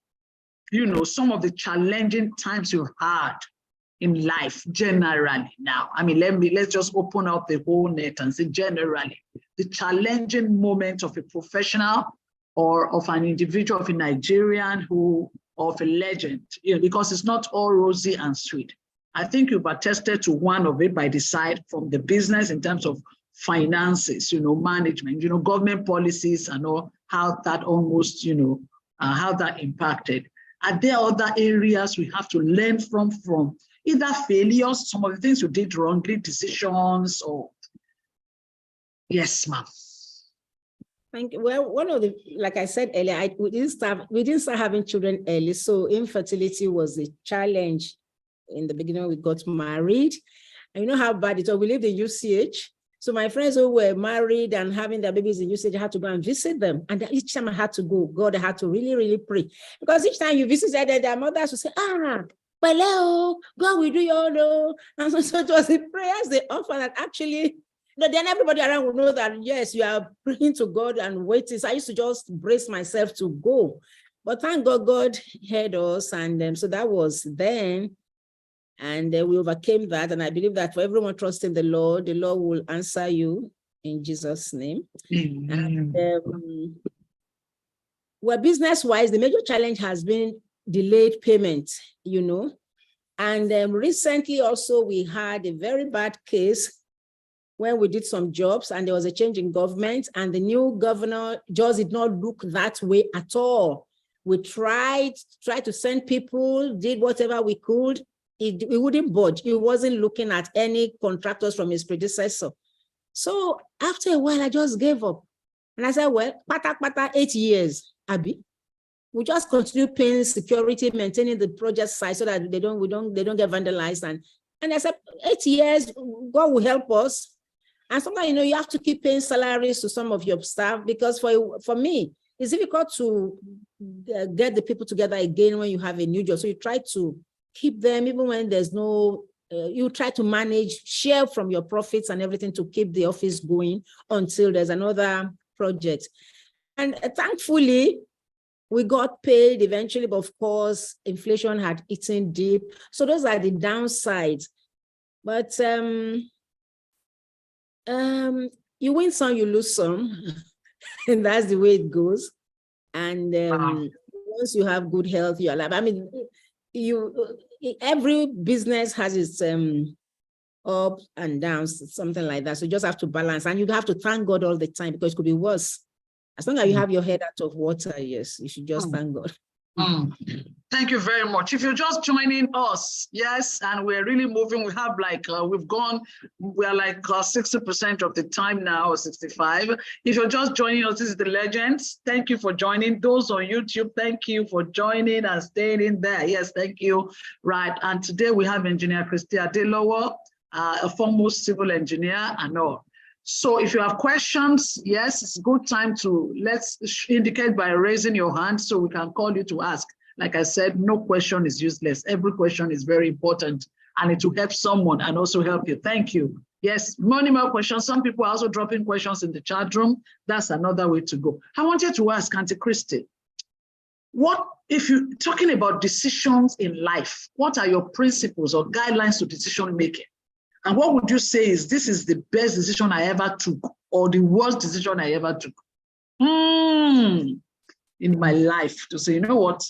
you know, some of the challenging times you had in life generally. Now, I mean, let's just open up the whole net and say generally, the challenging moment of a professional or of an individual, of a Nigerian of a legend, you know, because it's not all rosy and sweet. I think you've attested to one of it by the side from the business in terms of finances, you know, management, you know, government policies and all, how that almost, you know, how that impacted. Are there other areas we have to learn from either failures, some of the things you did wrongly, decisions, or? Yes, ma'am. Thank you. Well, one of the, like I said earlier, we didn't start having children early, so infertility was a challenge. In the beginning, we got married, and you know how bad it was. We lived in UCH, so my friends who were married and having their babies in UCH, I had to go and visit them, and each time I had to go, God, I had to really, really pray, because each time you visited, their mothers would say, well, God will do your own. And so it was the prayers they offered that actually. No, then everybody around will know that, yes, you are praying to God and waiting. So I used to just brace myself to go. But thank God, God heard us. And so that was then. And we overcame that. And I believe that for everyone trusting the Lord will answer you in Jesus' name. And, well, business-wise, the major challenge has been delayed payment, you know. And recently also, we had a very bad case when we did some jobs and there was a change in government and the new governor just did not look that way at all. We tried to send people, did whatever we could. It wouldn't budge. He wasn't looking at any contractors from his predecessor. So after a while, I just gave up. And I said, well, pata 8 years, Abby. We just continue paying security, maintaining the project site so that they don't get vandalized. And I said, 8 years, God will help us. And sometimes, you know, you have to keep paying salaries to some of your staff, because for me, it's difficult to get the people together again when you have a new job. So you try to keep them even when there's no you try to manage, share from your profits and everything to keep the office going until there's another project. And thankfully, we got paid eventually, but of course, inflation had eaten deep. So those are the downsides. But you win some, you lose some, and that's the way it goes. And once you have good health, you're alive. I mean, every business has its up and downs, something like that. So you just have to balance, and you have to thank God all the time, because it could be worse. As long as you have your head out of water, yes, you should just thank God. Thank you very much. If you're just joining us, yes, and we're really moving, we have like, we're like 60% of the time now, or 65. If you're just joining us, this is the Legends. Thank you for joining. Those on YouTube, thank you for joining and staying in there. Yes, thank you. Right, and today we have Engineer Christy Adelowo, a foremost civil engineer and all. So if you have questions, yes, it's a good time to let's indicate by raising your hand so we can call you to ask. Like I said, no question is useless. Every question is very important, and it will help someone and also help you. Thank you. Yes, many more questions. Some people are also dropping questions in the chat room. That's another way to go. I wanted to ask Auntie Christy, what, if you're talking about decisions in life, what are your principles or guidelines to decision making? And what would you say is, this is the best decision I ever took, or the worst decision I ever took in my life, to say, you know what,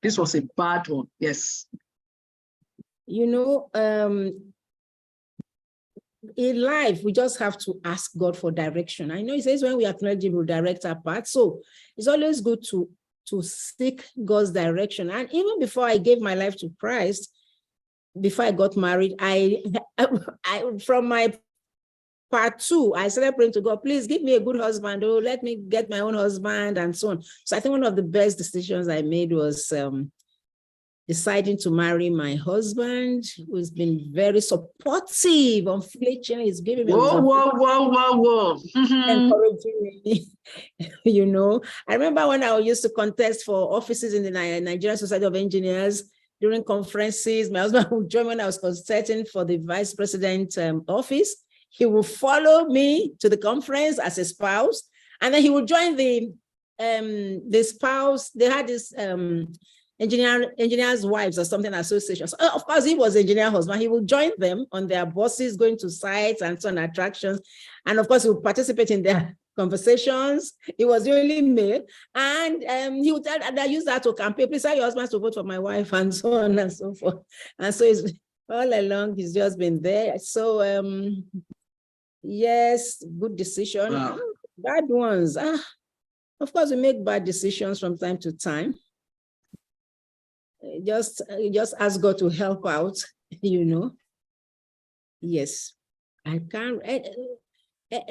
this was a bad one. Yes. You know, in life, we just have to ask God for direction. I know it says when we acknowledge Him, we'll direct our path. So it's always good to seek God's direction. And even before I gave my life to Christ, before I got married, I from my part 2, I started praying to God, please give me a good husband. Oh, let me get my own husband, and so on. So I think one of the best decisions I made was deciding to marry my husband, who's been very supportive, unflinching. He's giving me encouraging me. You know, I remember when I used to contest for offices in the Nigerian Society of Engineers. During conferences, my husband would join when I was contesting for the vice president office. He would follow me to the conference as a spouse, and then he would join the spouse. They had this engineers' wives or something association. So, of course, he was engineer husband. He would join them on their buses, going to sites and so on, attractions, and of course, he would participate in their conversations. He was the only male, and he would tell, and I use that to campaign, please tell your husband to vote for my wife, and so on and so forth. And so it's all along, he's just been there. So yes, good decision. Wow. Bad ones. Of course, we make bad decisions from time to time. Just ask God to help out, you know. Yes, I can't.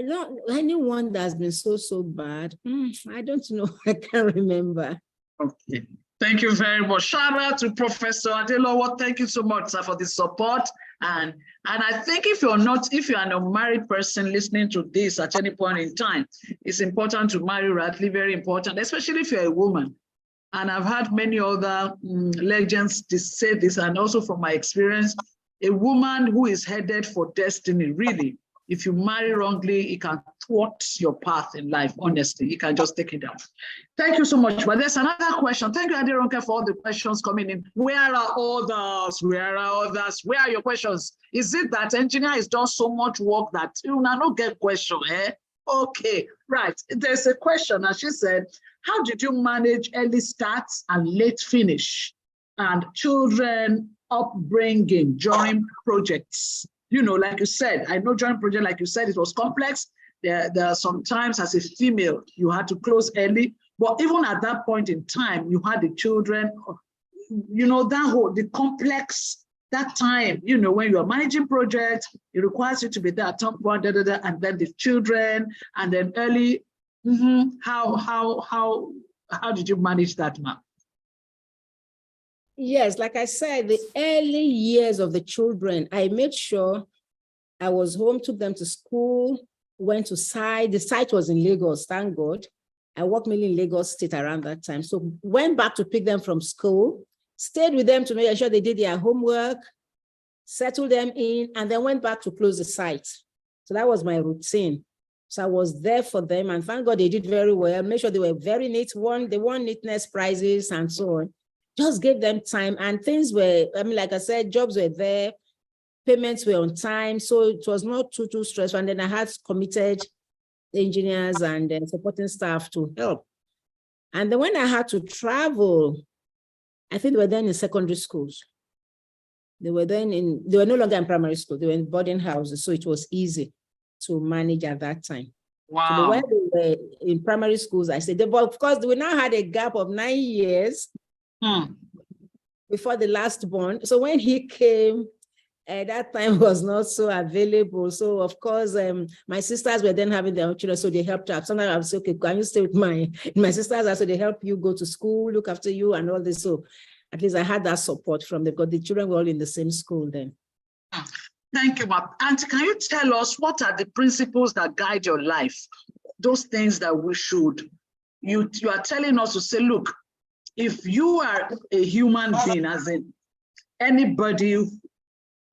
Not anyone that's been so bad. I don't know. I can't remember. Okay. Thank you very much. Shout out to Professor Adelowo. Thank you so much, sir, for the support. And I think if you are an unmarried person listening to this at any point in time, it's important to marry rightly, very important, especially if you're a woman. And I've had many other legends say this, and also from my experience, a woman who is headed for destiny, really, if you marry wrongly, it can thwart your path in life, honestly. You can just take it down. Thank you so much. But there's another question. Thank you, Aderonke, for all the questions coming in. Where are others? Where are others? Where are your questions? Is it that engineer has done so much work that you now not get question, eh? Okay, right. There's a question, and she said, how did you manage early starts and late finish and children upbringing during projects? You know, like you said, I know during project, like you said, it was complex. There are sometimes as a female, you had to close early, but even at that point in time, you had the children, you know, the complex, that time, you know, when you are managing projects, it requires you to be there at top one, and then the children, and then early. How did you manage that, ma'am? Yes, like I said, the early years of the children, I made sure I was home, took them to school, went to site. The site was in Lagos, thank God. I worked mainly in Lagos State around that time. So went back to pick them from school, stayed with them to make sure they did their homework, settled them in, and then went back to close the site. So that was my routine. So I was there for them, and thank God they did very well. Make sure they were very neat. They won neatness prizes and so on. Just gave them time, and things were, I mean, like I said, jobs were there, payments were on time, so it was not too stressful. And then I had committed engineers and supporting staff to help. And then when I had to travel, I think they were then in secondary schools. They were no longer in primary school. They were in boarding houses, so it was easy to manage at that time. Wow. So when they were in primary schools, I said, but of course, we now had a gap of 9 years before the last born. So when he came, that time was not so available. So of course, my sisters were then having their own children, so they helped out. Sometimes I would say, okay, can you stay with my sisters? So they help you go to school, look after you and all this. So at least I had that support from them, because the children were all in the same school then. Thank you, ma'am. And can you tell us what are the principles that guide your life? Those things that we should, you are telling us to say, look, if you are a human being, as in anybody,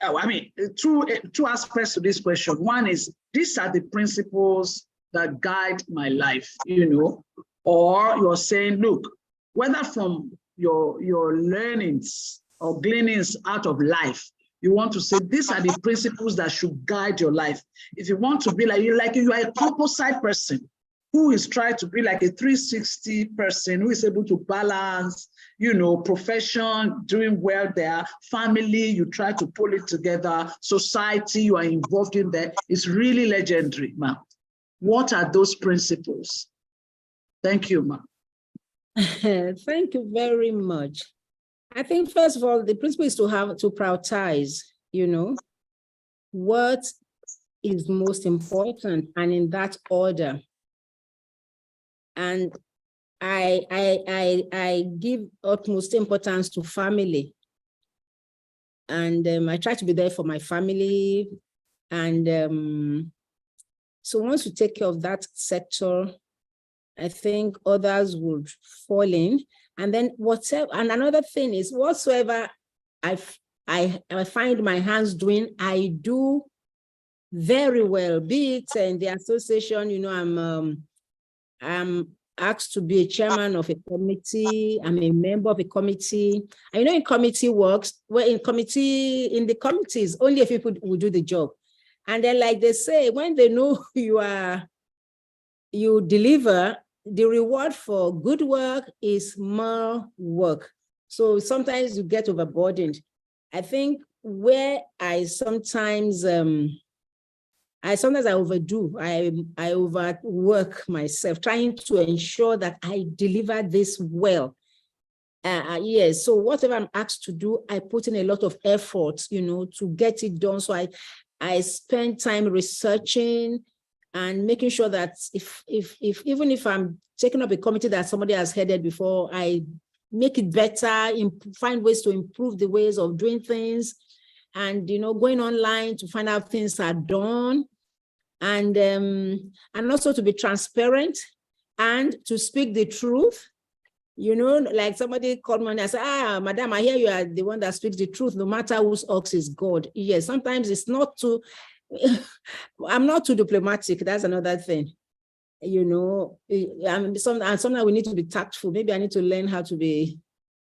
I mean, two aspects to this question. One is, these are the principles that guide my life, you know, or you're saying, look, whether from your learnings or gleanings out of life, you want to say, these are the principles that should guide your life. If you want to be like you are a composite person who is trying to be like a 360 person who is able to balance, you know, profession, doing well there, family, you try to pull it together, society, you are involved in there. It's really legendary, ma'am. What are those principles? Thank you, ma'am. Thank you very much. I think, first of all, the principle is to prioritize, you know, what is most important, and in that order. And I give utmost importance to family. And I try to be there for my family. And so once you take care of that sector, I think others would fall in. And then whatever, and another thing is, whatsoever I find my hands doing, I do very well. Be it in the association, you know, I'm asked to be a chairman of a committee. I'm a member of a committee. I know in committee works, well, in the committees, only a few people will do the job. And then, like they say, when they know you deliver, the reward for good work is more work. So sometimes you get overburdened. I think where I sometimes overdo, I overwork myself, trying to ensure that I deliver this well. Yes, so whatever I'm asked to do, I put in a lot of effort, you know, to get it done. So I spend time researching and making sure that even if I'm taking up a committee that somebody has headed before, I make it better, find ways to improve the ways of doing things, and, you know, going online to find out things are done, and also to be transparent and to speak the truth. You know, like somebody called me and I said, madam, I hear you are the one that speaks the truth, no matter whose ox is God. Yes, sometimes it's not too, I'm not too diplomatic. That's another thing. You know, sometimes we need to be tactful. Maybe I need to learn how to be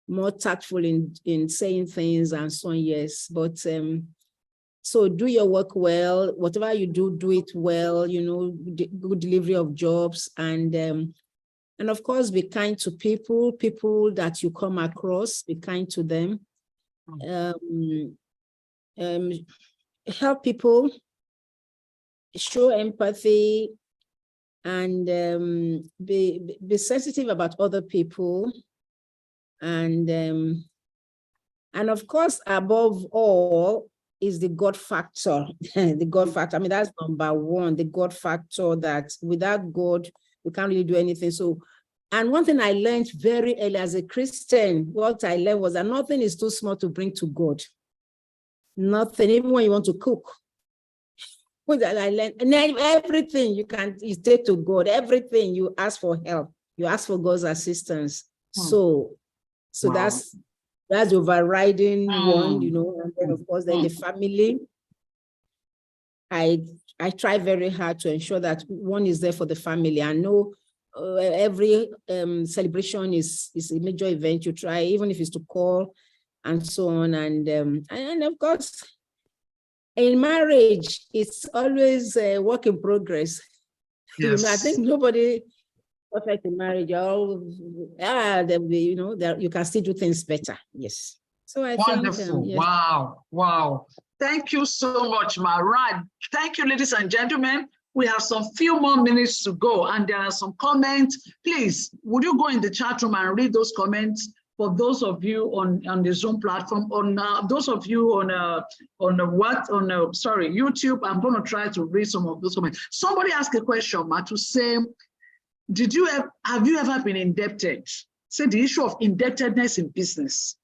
more tactful in saying things and so on. Yes, but so do your work well. Whatever you do, do it well. You know, good delivery of jobs, and of course, be kind to people that you come across. Be kind to them. Help people. Show empathy, and be sensitive about other people, and of course, above all, is the God factor. The God factor. I mean, that's number one. The God factor, that without God, we can't really do anything. So, and one thing I learned very early as a Christian, what I learned was that nothing is too small to bring to God. Nothing, even when you want to cook. I learned, and everything you take to God, everything you ask for help, you ask for God's assistance. So wow. That's the overriding one, you know, and then of course then the family. I try very hard to ensure that one is there for the family. I know every celebration is a major event. You try, even if it's to call and so on. And of course, in marriage, it's always a work in progress. Yes. You know, I think nobody perfect in marriage. All you know, that you can still do things better. Yes. So I wonderful. Think, yes. Wow. Thank you so much, Right. Thank you, ladies and gentlemen. We have some few more minutes to go, and there are some comments. Please, would you go in the chat room and read those comments for those of you on the Zoom platform, on those of you on YouTube? I'm going to try to read some of those comments. Somebody asked a question, Ma, to say, have you ever been indebted? Say the issue of indebtedness in business.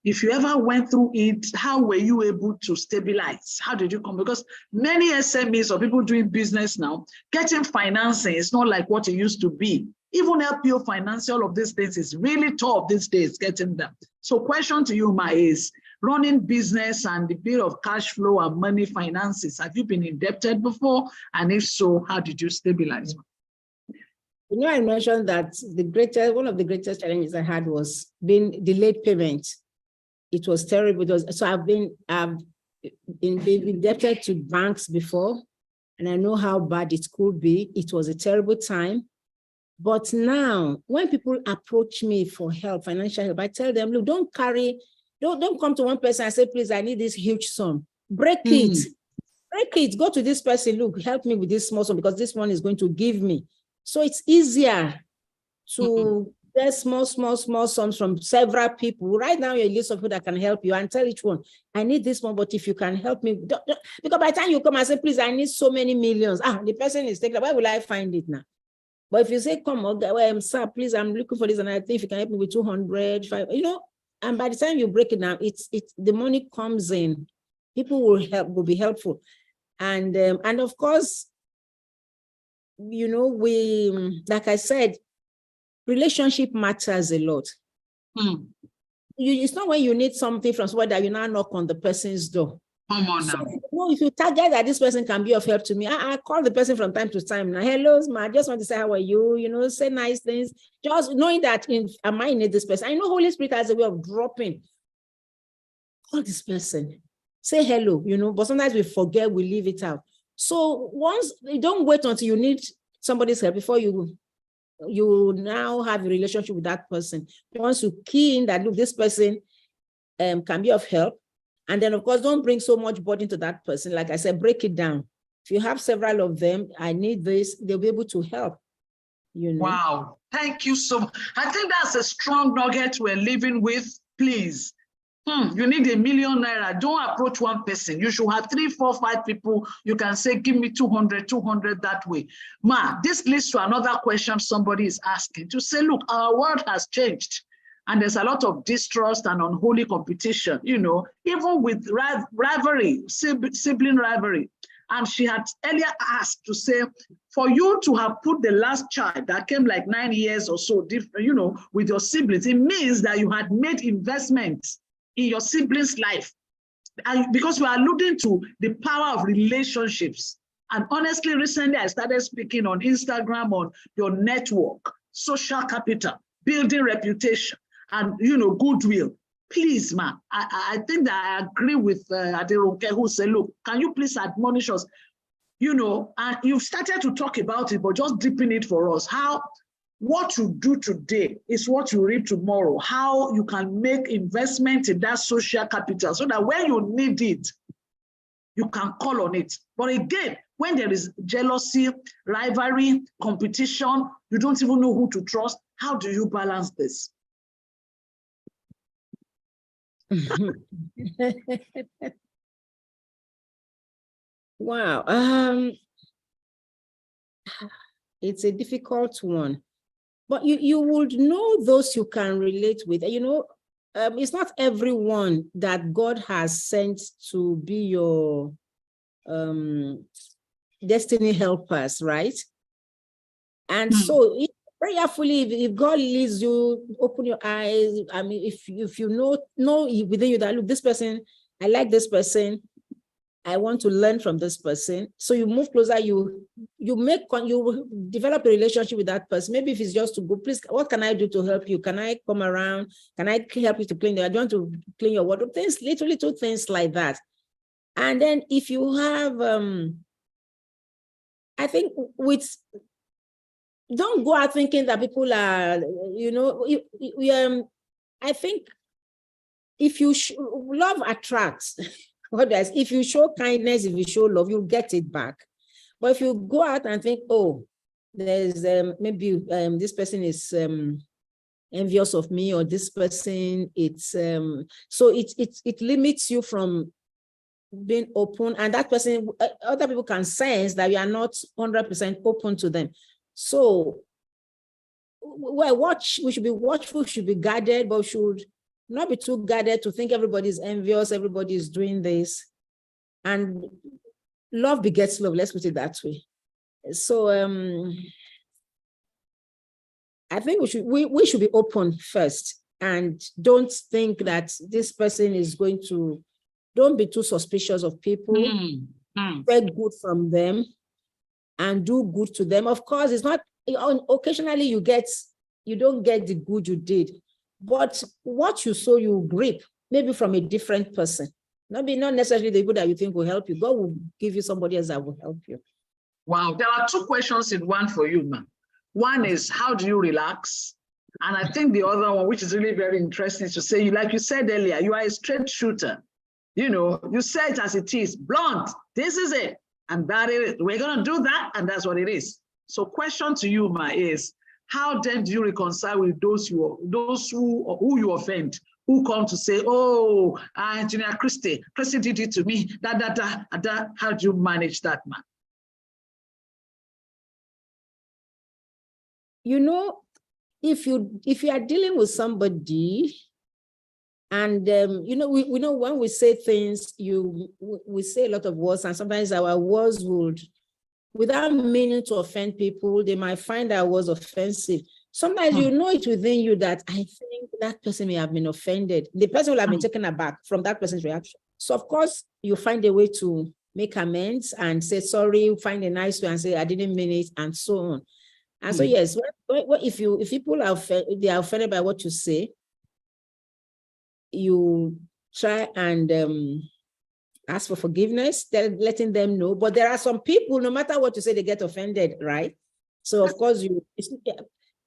If you ever went through it, how were you able to stabilize? How did you come? Because many SMEs or people doing business now, getting financing is not like what it used to be. Even LPO finance, all of these things is really tough these days, getting them. So question to you, Ma, is running business and the bit of cash flow and money finances, have you been indebted before? And if so, how did you stabilize? You know, I mentioned that one of the greatest challenges I had was being delayed payment. It was terrible. So I've been indebted to banks before, and I know how bad it could be. It was a terrible time. But now, when people approach me for help, financial help, I tell them, look, don't come to one person and say, please, I need this huge sum. Break it. Go to this person, look, help me with this small sum because this one is going to give me. So it's easier to get small sums from several people. Right now, you're a list of people that can help you, and tell each one, I need this one, but if you can help me, because by the time you come and say, please, I need so many millions. The person is thinking, where will I find it now? But if you say, come on, sir, please, I'm looking for this, and I think if you can help me with 200, 500, you know, and by the time you break it down, it's the money comes in. People will be helpful. And of course, you know, like I said, relationship matters a lot. It's not when you need something from somebody that you now knock on the person's door. Come on now. So, if you target that this person can be of help to me, I call the person from time to time. Now, hello, ma, I just want to say, how are you? You know, say nice things. Just knowing that I might need this person. I know Holy Spirit has a way of dropping. Call this person. Say hello, you know, but sometimes we forget, we leave it out. So you don't wait until you need somebody's help before you now have a relationship with that person. Once you key in that, look, this person can be of help. And then, of course, don't bring so much burden to that person. Like I said, break it down. If you have several of them, I need this, they'll be able to help. You know? Wow. Thank you so much. I think that's a strong nugget we're living with. Please. You need ₦1 million. Don't approach one person. You should have 3, 4, 5 people. You can say, give me 200 that way. Ma, this leads to another question somebody is asking to say, look, our world has changed. And there's a lot of distrust and unholy competition, you know, even with rivalry, sibling rivalry. And she had earlier asked to say, for you to have put the last child that came like 9 years or so, different, you know, with your siblings, it means that you had made investments in your siblings' life. And because we are alluding to the power of relationships. And honestly, recently I started speaking on Instagram on your network, social capital, building reputation, and, you know, goodwill. Please, ma, I think that I agree with Adelowo who said, look, can you please admonish us? You know, and you've started to talk about it, but just deepen it for us. What you do today is what you reap tomorrow. How you can make investment in that social capital so that when you need it, you can call on it. But again, when there is jealousy, rivalry, competition, you don't even know who to trust. How do you balance this? Wow. It's a difficult one, but you would know those you can relate with. You know, it's not everyone that God has sent to be your destiny helpers, right? And so prayerfully, if God leads you, open your eyes. I mean, if you know within you that, look, this person, I like this person, I want to learn from this person. So you move closer, you develop a relationship with that person. Maybe if it's just to go, please, what can I do to help you? Can I come around? Can I help you to clean I want to clean your wardrobe? Things, little things like that. And then if you have, I think don't go out thinking that people are, I think if you love attracts, others, if you show kindness, if you show love, you'll get it back. But if you go out and think, oh, there's maybe this person is envious of me, or this person, it's so it limits you from being open, and that person, other people can sense that you are not 100% open to them. So we should be watchful, should be guarded, but should not be too guarded to think everybody's envious, everybody's doing this. And love begets love, let's put it that way. So I think we should be open first, and don't think that this person is going to, don't be too suspicious of people. Get good from them and do good to them. Of course, it's not, occasionally you don't get the good you did, but what you sow, you reap, maybe from a different person. Not necessarily the people that you think will help you. God will give you somebody else that will help you. Wow, there are two questions in one for you, ma'am. One is, how do you relax? And I think the other one, which is really very interesting, is to say, like you said earlier, you are a straight shooter. You say it as it is, blunt, this is it, and that is, we're gonna do that, and that's what it is. So question to you, ma, is, how then do you reconcile with those who you offend, who come to say, oh, Engineer Christy did it to me, how do you manage that, man? If you are dealing with somebody, and we know when we say things, we say a lot of words, and sometimes our words would, without meaning to offend people, they might find our words offensive. Sometimes you know it within you that I think that person may have been offended. The person will have been taken aback from that person's reaction. So of course, you find a way to make amends and say sorry, find a nice way and say, I didn't mean it, and so on. And so yes, if people are they are offended by what you say, you try and ask for forgiveness, letting them know. But there are some people, no matter what you say, they get offended, right? So of course,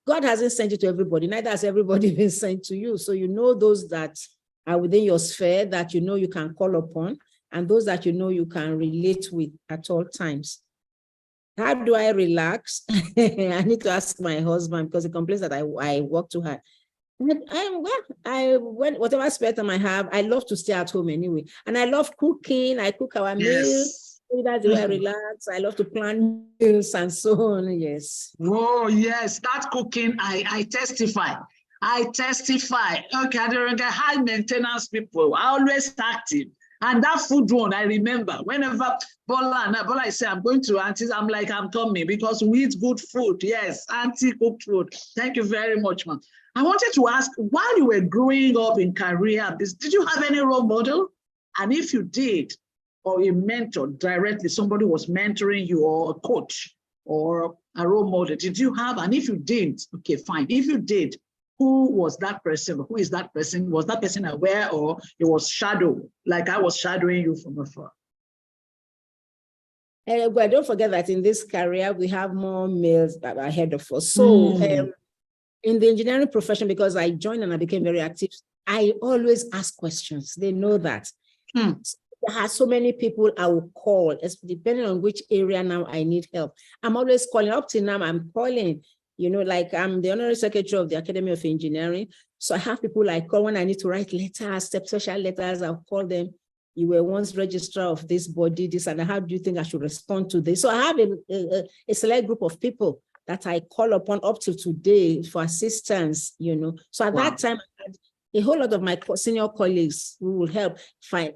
God hasn't sent you to everybody, neither has everybody been sent to you. So those that are within your sphere that you can call upon, and those that you can relate with at all times. How do I relax? I need to ask my husband, because he complains that I work too hard. Whatever spare time I have, I love to stay at home anyway. And I love cooking. I cook our meals. That's the way I relax. I love to plan meals and so on. Yes. Oh, yes. That cooking, I testify. Okay, I don't get high maintenance people. I always active. And that food one, I remember whenever Bola say, I'm going to Auntie's, I'm like, I'm coming because we eat good food. Yes, Auntie cooked food. Thank you very much, ma'am. I wanted to ask, while you were growing up in career, did you have any role model? And if you did, or a mentor directly, somebody was mentoring you, or a coach or a role model, did you have? And if you didn't, okay, fine. If you did, who was that person? Who is that person? Was that person aware, or it was shadow, like I was shadowing you from afar? Well, don't forget that in this career, we have more males that are ahead of us. So in the engineering profession, because I joined and I became very active, I always ask questions. They know that. So there are so many people I will call, depending on which area now I need help. I'm always calling. Up to now, I'm calling. Like I'm the honorary secretary of the Academy of Engineering. So I have people I call when I need to write letters, special letters. I'll call them. You were once registrar of this body, this, and how do you think I should respond to this? So I have a select group of people that I call upon up to today for assistance, So at that time, I had a whole lot of my senior colleagues who will help find.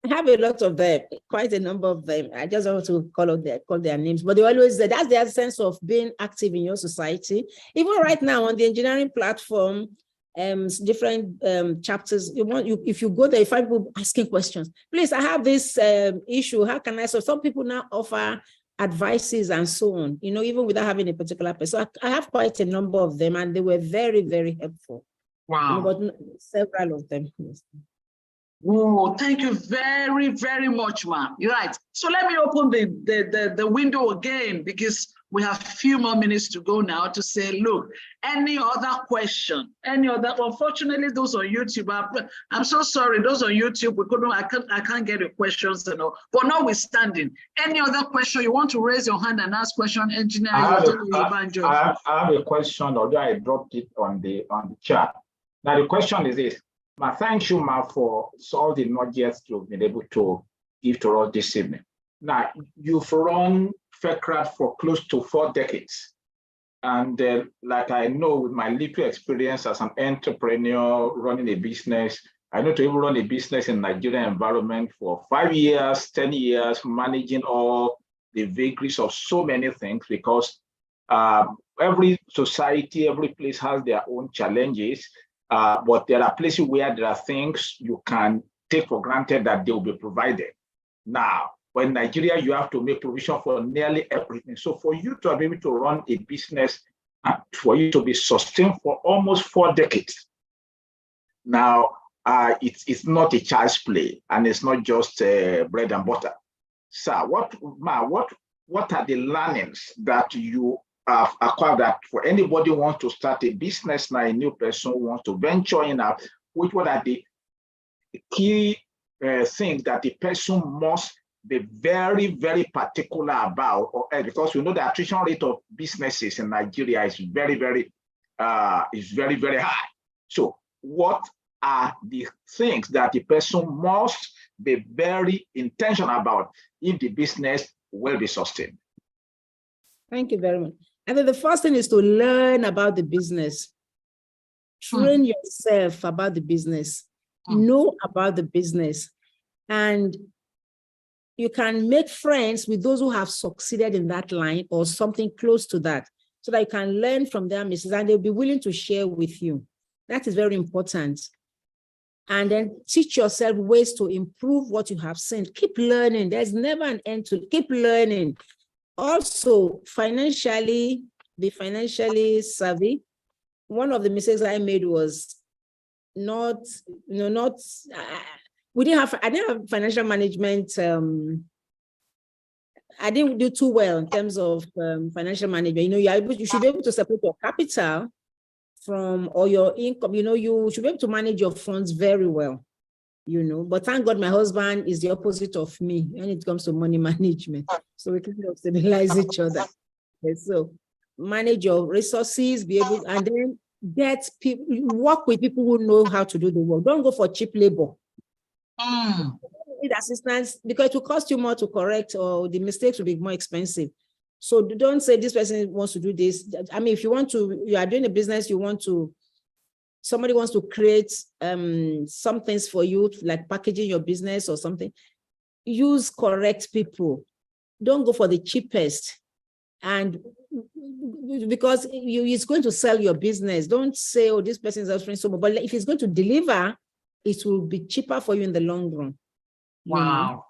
I have a lot of them, quite a number of them. I just want to call their names, but they always say that's their sense of being active in your society. Even right now on the engineering platform, different chapters. If you go there, you find people asking questions. Please, I have this issue. How can I? So some people now offer advices and so on. Even without having a particular person. So I have quite a number of them, and they were very, very helpful. Wow. But several of them. Yes. Oh, thank you very, very much, ma'am. You're right. So let me open the window again, because we have a few more minutes to go now to say, look, any other question, unfortunately, those on YouTube, I'm so sorry, those on YouTube, I can't get your questions, but notwithstanding, any other question, you want to raise your hand and ask question, engineer? I have a question, although I dropped it on the chat. Now the question is this. Thank you, Ma, for all the nuggets you've been able to give to us this evening. Now, you've run FECRAT for close to 4 decades. And like I know with my little experience as an entrepreneur running a business, I know to even run a business in Nigerian environment for 5 years, 10 years, managing all the vagaries of so many things, because every society, every place has their own challenges. But there are places where there are things you can take for granted that they will be provided. Now, in Nigeria, you have to make provision for nearly everything. So for you to be able to run a business and for you to be sustained for almost 4 decades, now it's not a child's play, and it's not just bread and butter. So what are the learnings that you acquired, that for anybody who wants to start a business now, a new person who wants to venture in, what are the key things that the person must be very, very particular about, because we know the attrition rate of businesses in Nigeria is very, very high. So what are the things that the person must be very intentional about if the business will be sustained? Thank you very much. And then the first thing is to learn about the business. Train yourself about the business. Know about the business. And you can make friends with those who have succeeded in that line or something close to that, so that you can learn from their mistakes and they'll be willing to share with you. That is very important. And then teach yourself ways to improve what you have seen. Keep learning. There's never an end to it. Keep learning. Also, be financially savvy. One of the mistakes I made was I didn't have financial management. I didn't do too well in terms of financial management. You should be able to separate your capital or your income. You should be able to manage your funds very well. But thank God my husband is the opposite of me when it comes to money management. So we can stabilize each other. Okay, so manage your resources, and then get people, work with people who know how to do the work. Don't go for cheap labor. Need assistance, because it will cost you more to correct, or the mistakes will be more expensive. So don't say this person wants to do this. I mean, if you are doing a business, somebody wants to create some things for you, like packaging your business or something, use correct people. Don't go for the cheapest. And because it's going to sell your business. Don't say, oh, this person is offering so much. But if it's going to deliver, it will be cheaper for you in the long run. Wow.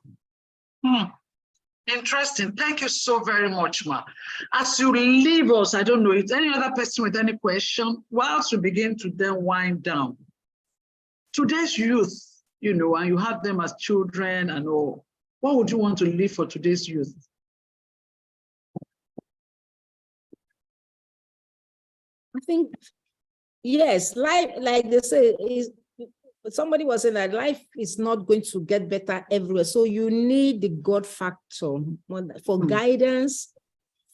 Interesting. Thank you so very much, Ma. As you leave us, I don't know, is any other person with any question? Whilst we begin to then wind down, today's youth, and you have them as children and all, what would you want to leave for today's youth? I think, yes, life, like they say, somebody was saying that life is not going to get better everywhere. So you need the God factor for guidance,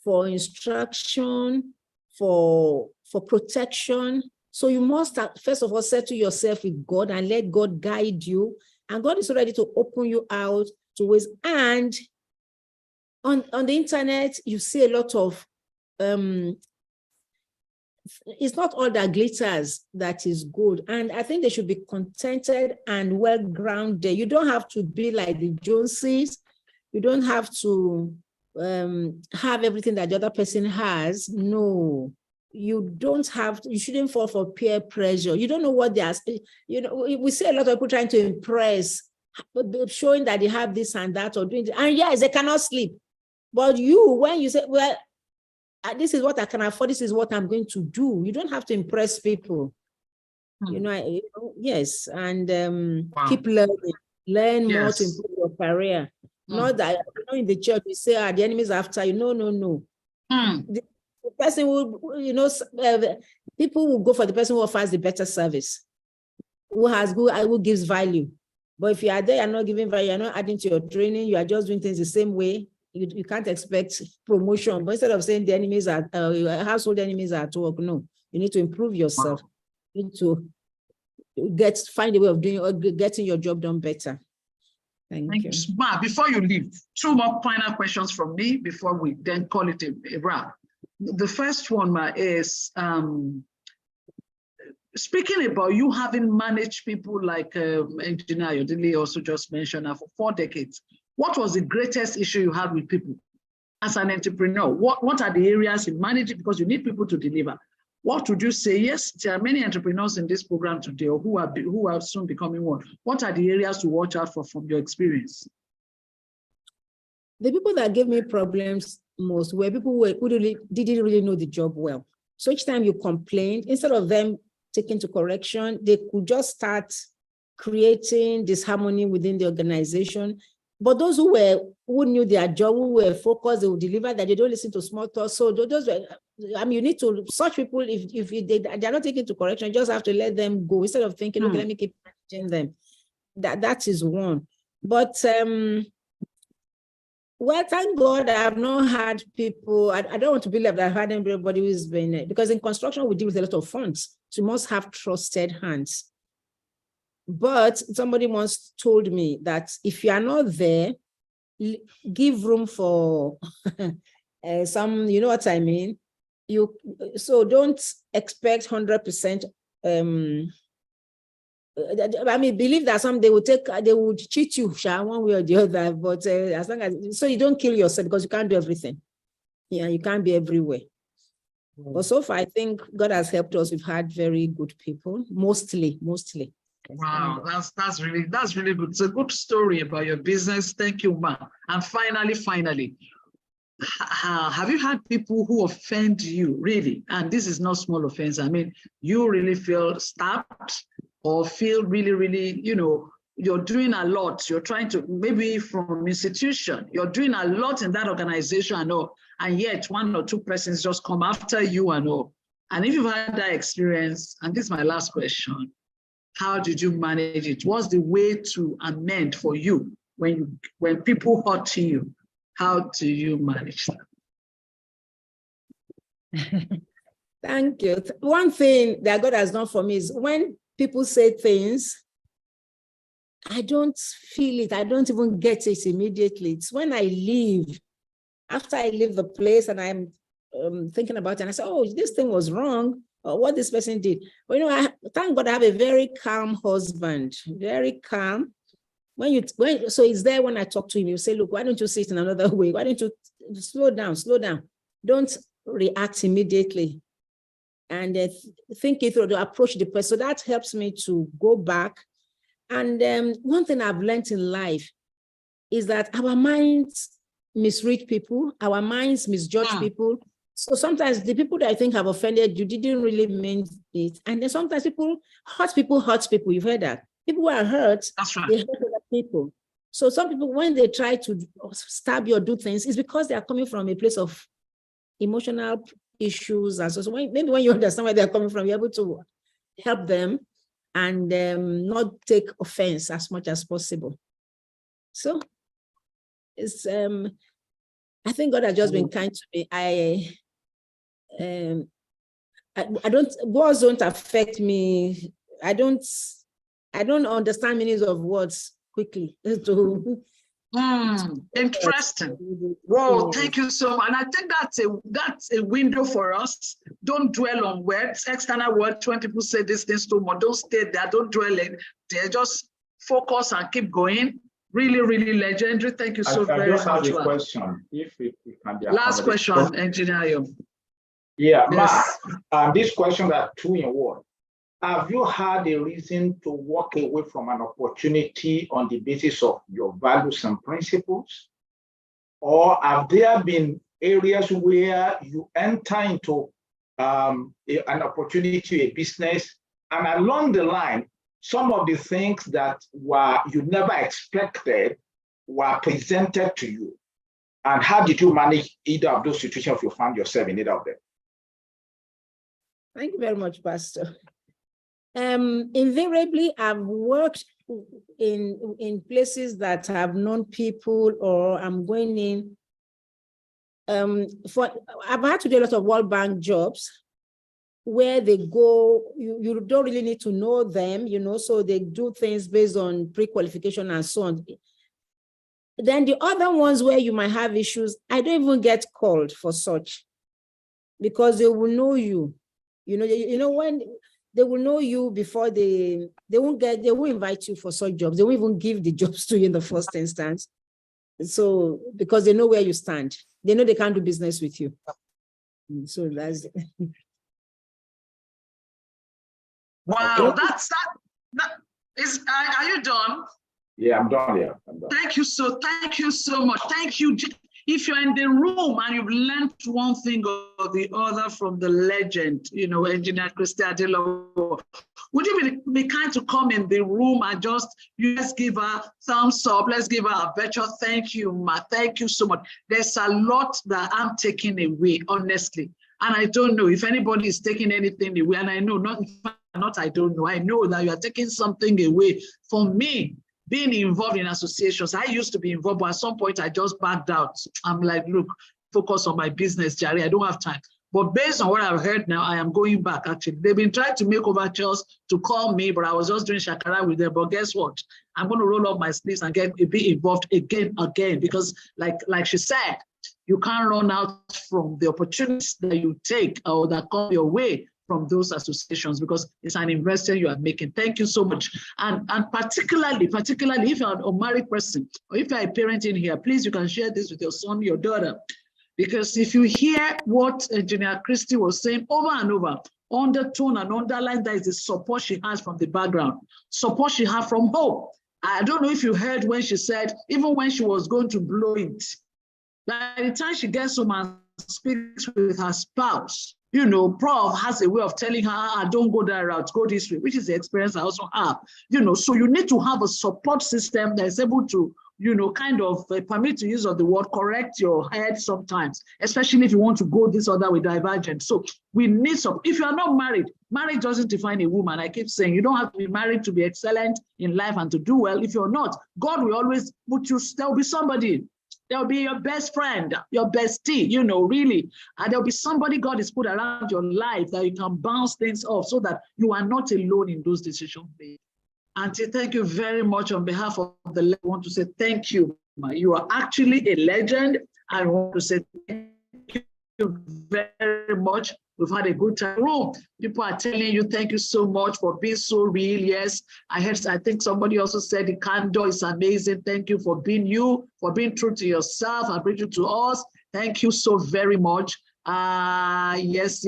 for instruction, for protection. So you must, first of all, settle yourself with God and let God guide you. And God is ready to open you out to ways. And on the internet, you see a lot of it's not all that glitters that is good. And I think they should be contented and well-grounded. You don't have to be like the Joneses. You don't have to have everything that the other person has. No, you don't have to, you shouldn't fall for peer pressure. You don't know what they are, we see a lot of people trying to impress, showing that they have this and that or doing this. And yes, they cannot sleep. But when you say, well, this is what I can afford, this is what I'm going to do, you don't have to impress people. Yes, and keep learn more to improve your career. Not that in the church we say, the enemy is after you. No. The person will, people will go for the person who offers the better service, who gives value. But if you are there, you're not giving value, you're not adding to your training, you are just doing things the same way, you can't expect promotion. But instead of saying the enemies are household enemies are at work, no, you need to improve yourself. You need to find a way of doing or getting your job done better. Thank you. Ma, before you leave, 2 more final questions from me before we then call it a wrap. The first one, Ma, is speaking about you having managed people like Engineer Adelowo also just mentioned for 4 decades. What was the greatest issue you had with people as an entrepreneur? What are the areas you manage it, because you need people to deliver? What would you say? Yes, there are many entrepreneurs in this program today, or who are soon becoming one. What are the areas to watch out for from your experience? The people that gave me problems most were people who didn't really know the job well. So each time you complained, instead of them taking to correction, they could just start creating disharmony within the organization. But those who knew their job, who were focused, they would deliver, that they don't listen to small talk. So those were, you need to, such people, if they're not taken to correction, you just have to let them go instead of thinking, okay, let me keep managing them. That is one. But well, thank God I have not had people, I don't want to believe that I've had everybody who's been, because in construction we deal with a lot of funds. So you must have trusted hands. But somebody once told me that if you are not there, give room for some, you know what I mean? So don't expect 100%. I mean, believe that they would cheat you one way or the other, but as long as, so you don't kill yourself, because you can't do everything. Yeah, you can't be everywhere. But so far, I think God has helped us. We've had very good people, mostly. Wow, that's really good. It's a good story about your business. Thank you, Ma. And finally, have you had people who offend you, really? And this is not small offense. I mean, you really feel stabbed or feel really, you're doing a lot. You're trying to, maybe from institution, you're doing a lot in that organization and all, and yet 1 or 2 persons just come after you and all. And if you've had that experience, and this is my last question, how did you manage it? What's the way to amend for you when people hurt you? How do you manage that? Thank you. One thing that God has done for me is when people say things, I don't feel it. I don't even get it immediately. It's when I leave, after I leave the place and I'm thinking about it, and I say, oh, this thing was wrong, or what this person did. But thank God I have a very calm husband, very calm. So it's there when I talk to him, you say, look, why don't you say it in another way? Why don't you slow down? Don't react immediately. And think it through, to approach the person. So that helps me to go back. And one thing I've learned in life is that our minds misread people, our minds misjudge people. So sometimes the people that I think have offended you didn't really mean it. And then sometimes hurt people. You've heard that. People who are hurt, that's right, they hurt other people. So some people, when they try to stab you or do things, it's because they are coming from a place of emotional issues. And so maybe when you understand where they're coming from, you're able to help them and not take offense as much as possible. So it's I think God has just been kind to me. Words don't affect me. I don't understand meanings of words quickly. Interesting. Whoa, thank you so much. And I think that's a window for us. Don't dwell on words, external words. When people say these things too much, don't stay there, don't dwell in. They just focus and keep going. Really, really legendary. Thank you so very much. I just have a question. If it can be last question, Engineer. Yeah, yes. These questions are two in one. Have you had a reason to walk away from an opportunity on the basis of your values and principles? Or have there been areas where you enter into an opportunity, a business, and along the line, some of the things that you never expected were presented to you? And how did you manage either of those situations if you found yourself in either of them? Thank you very much, Pastor. Invariably, I've worked in places that have known people, or I'm going in. I've had to do a lot of World Bank jobs where they go, you don't really need to know them, so they do things based on pre-qualification and so on. Then the other ones where you might have issues, I don't even get called for such, because they will know you. When they will know you before they won't invite you for such jobs. They won't even give the jobs to you in the first instance. So, because they know where you stand. They know they can't do business with you. So that's it. Wow, are you done? Yeah, I'm done. Yeah, I'm done. Thank you so much. Thank you. If you're in the room and you've learned one thing or the other from the legend, Engineer Christy Adelowo, would you be kind to come in the room and let's give her thumbs up, let's give her a virtual thank you, ma. Thank you so much. There's a lot that I'm taking away, honestly. And I don't know if anybody is taking anything away, and I know I don't know. I know that you are taking something away. For me, being involved in associations, I used to be involved, but at some point I just backed out. I'm like, look, focus on my business, Jerry. I don't have time. But based on what I've heard now, I am going back, actually. They've been trying to make overtures to call me, but I was just doing shakara with them. But guess what? I'm going to roll up my sleeves and be involved again, because like she said, you can't run out from the opportunities that you take or that come your way from those associations, because it's an investment you are making. Thank you so much. And particularly if you're an unmarried person, or if you're a parent in here, please, you can share this with your son, your daughter. Because if you hear what Engineer Christy was saying over and over, undertone and underline, that is the support she has from the background, support she has from home. I don't know if you heard when she said, even when she was going to blow it, by the time she gets home and speaks with her spouse, Prof has a way of telling her, don't go that route, go this way, which is the experience I also have. So you need to have a support system that is able to, kind of permit to use of the word, correct your head sometimes, especially if you want to go this other way, divergent. So we need some. If you are not married, marriage doesn't define a woman. I keep saying you don't have to be married to be excellent in life and to do well. If you're not, God will always put you, there will be somebody. There'll be your best friend, your bestie, really. And there'll be somebody God has put around your life that you can bounce things off so that you are not alone in those decisions. Auntie, thank you very much on behalf of the, I want to say thank you. You are actually a legend. I want to say thank you very much. We've had a good time. People are telling you, thank you so much for being so real. Yes, I think somebody also said the candor is amazing. Thank you for being you, for being true to yourself and being true to us. Thank you so very much. Yes.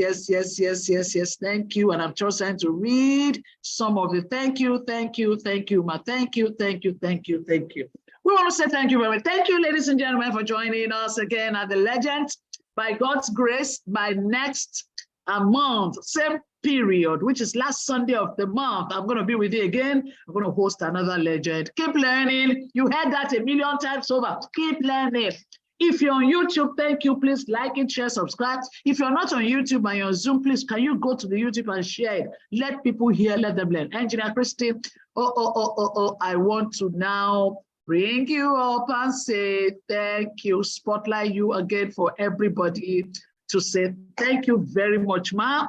Thank you. And I'm just trying to read some of it. Thank you, ma. Thank you. We want to say thank you very much. Thank you, ladies and gentlemen, for joining us again at the Legend. By God's grace, by next month, same period, which is last Sunday of the month, I'm going to be with you again. I'm going to host another legend. Keep learning. You heard that a million times over. Keep learning. If you're on YouTube, thank you. Please like it, share, subscribe. If you're not on YouTube and you're on Zoom, please, can you go to the YouTube and share it? Let people hear, let them learn. Engineer Christy, I want to now bring you up and say thank you, spotlight you again for everybody to say thank you very much, ma.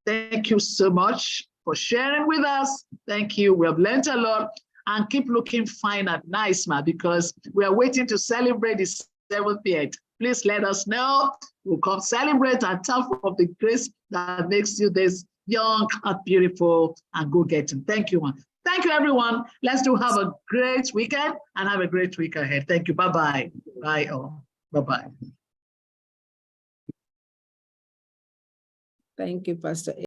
Thank you so much for sharing with us. Thank you. We have learned a lot. and keep looking fine and nice, ma, because we are waiting to celebrate the 7th year. Please let us know. We'll come celebrate and tell of the grace that makes you this young and beautiful and go-getting. Thank you, ma. Thank you, everyone. Let's have a great weekend and have a great week ahead. Thank you. Bye-bye. Bye all. Bye-bye. Thank you, Pastor.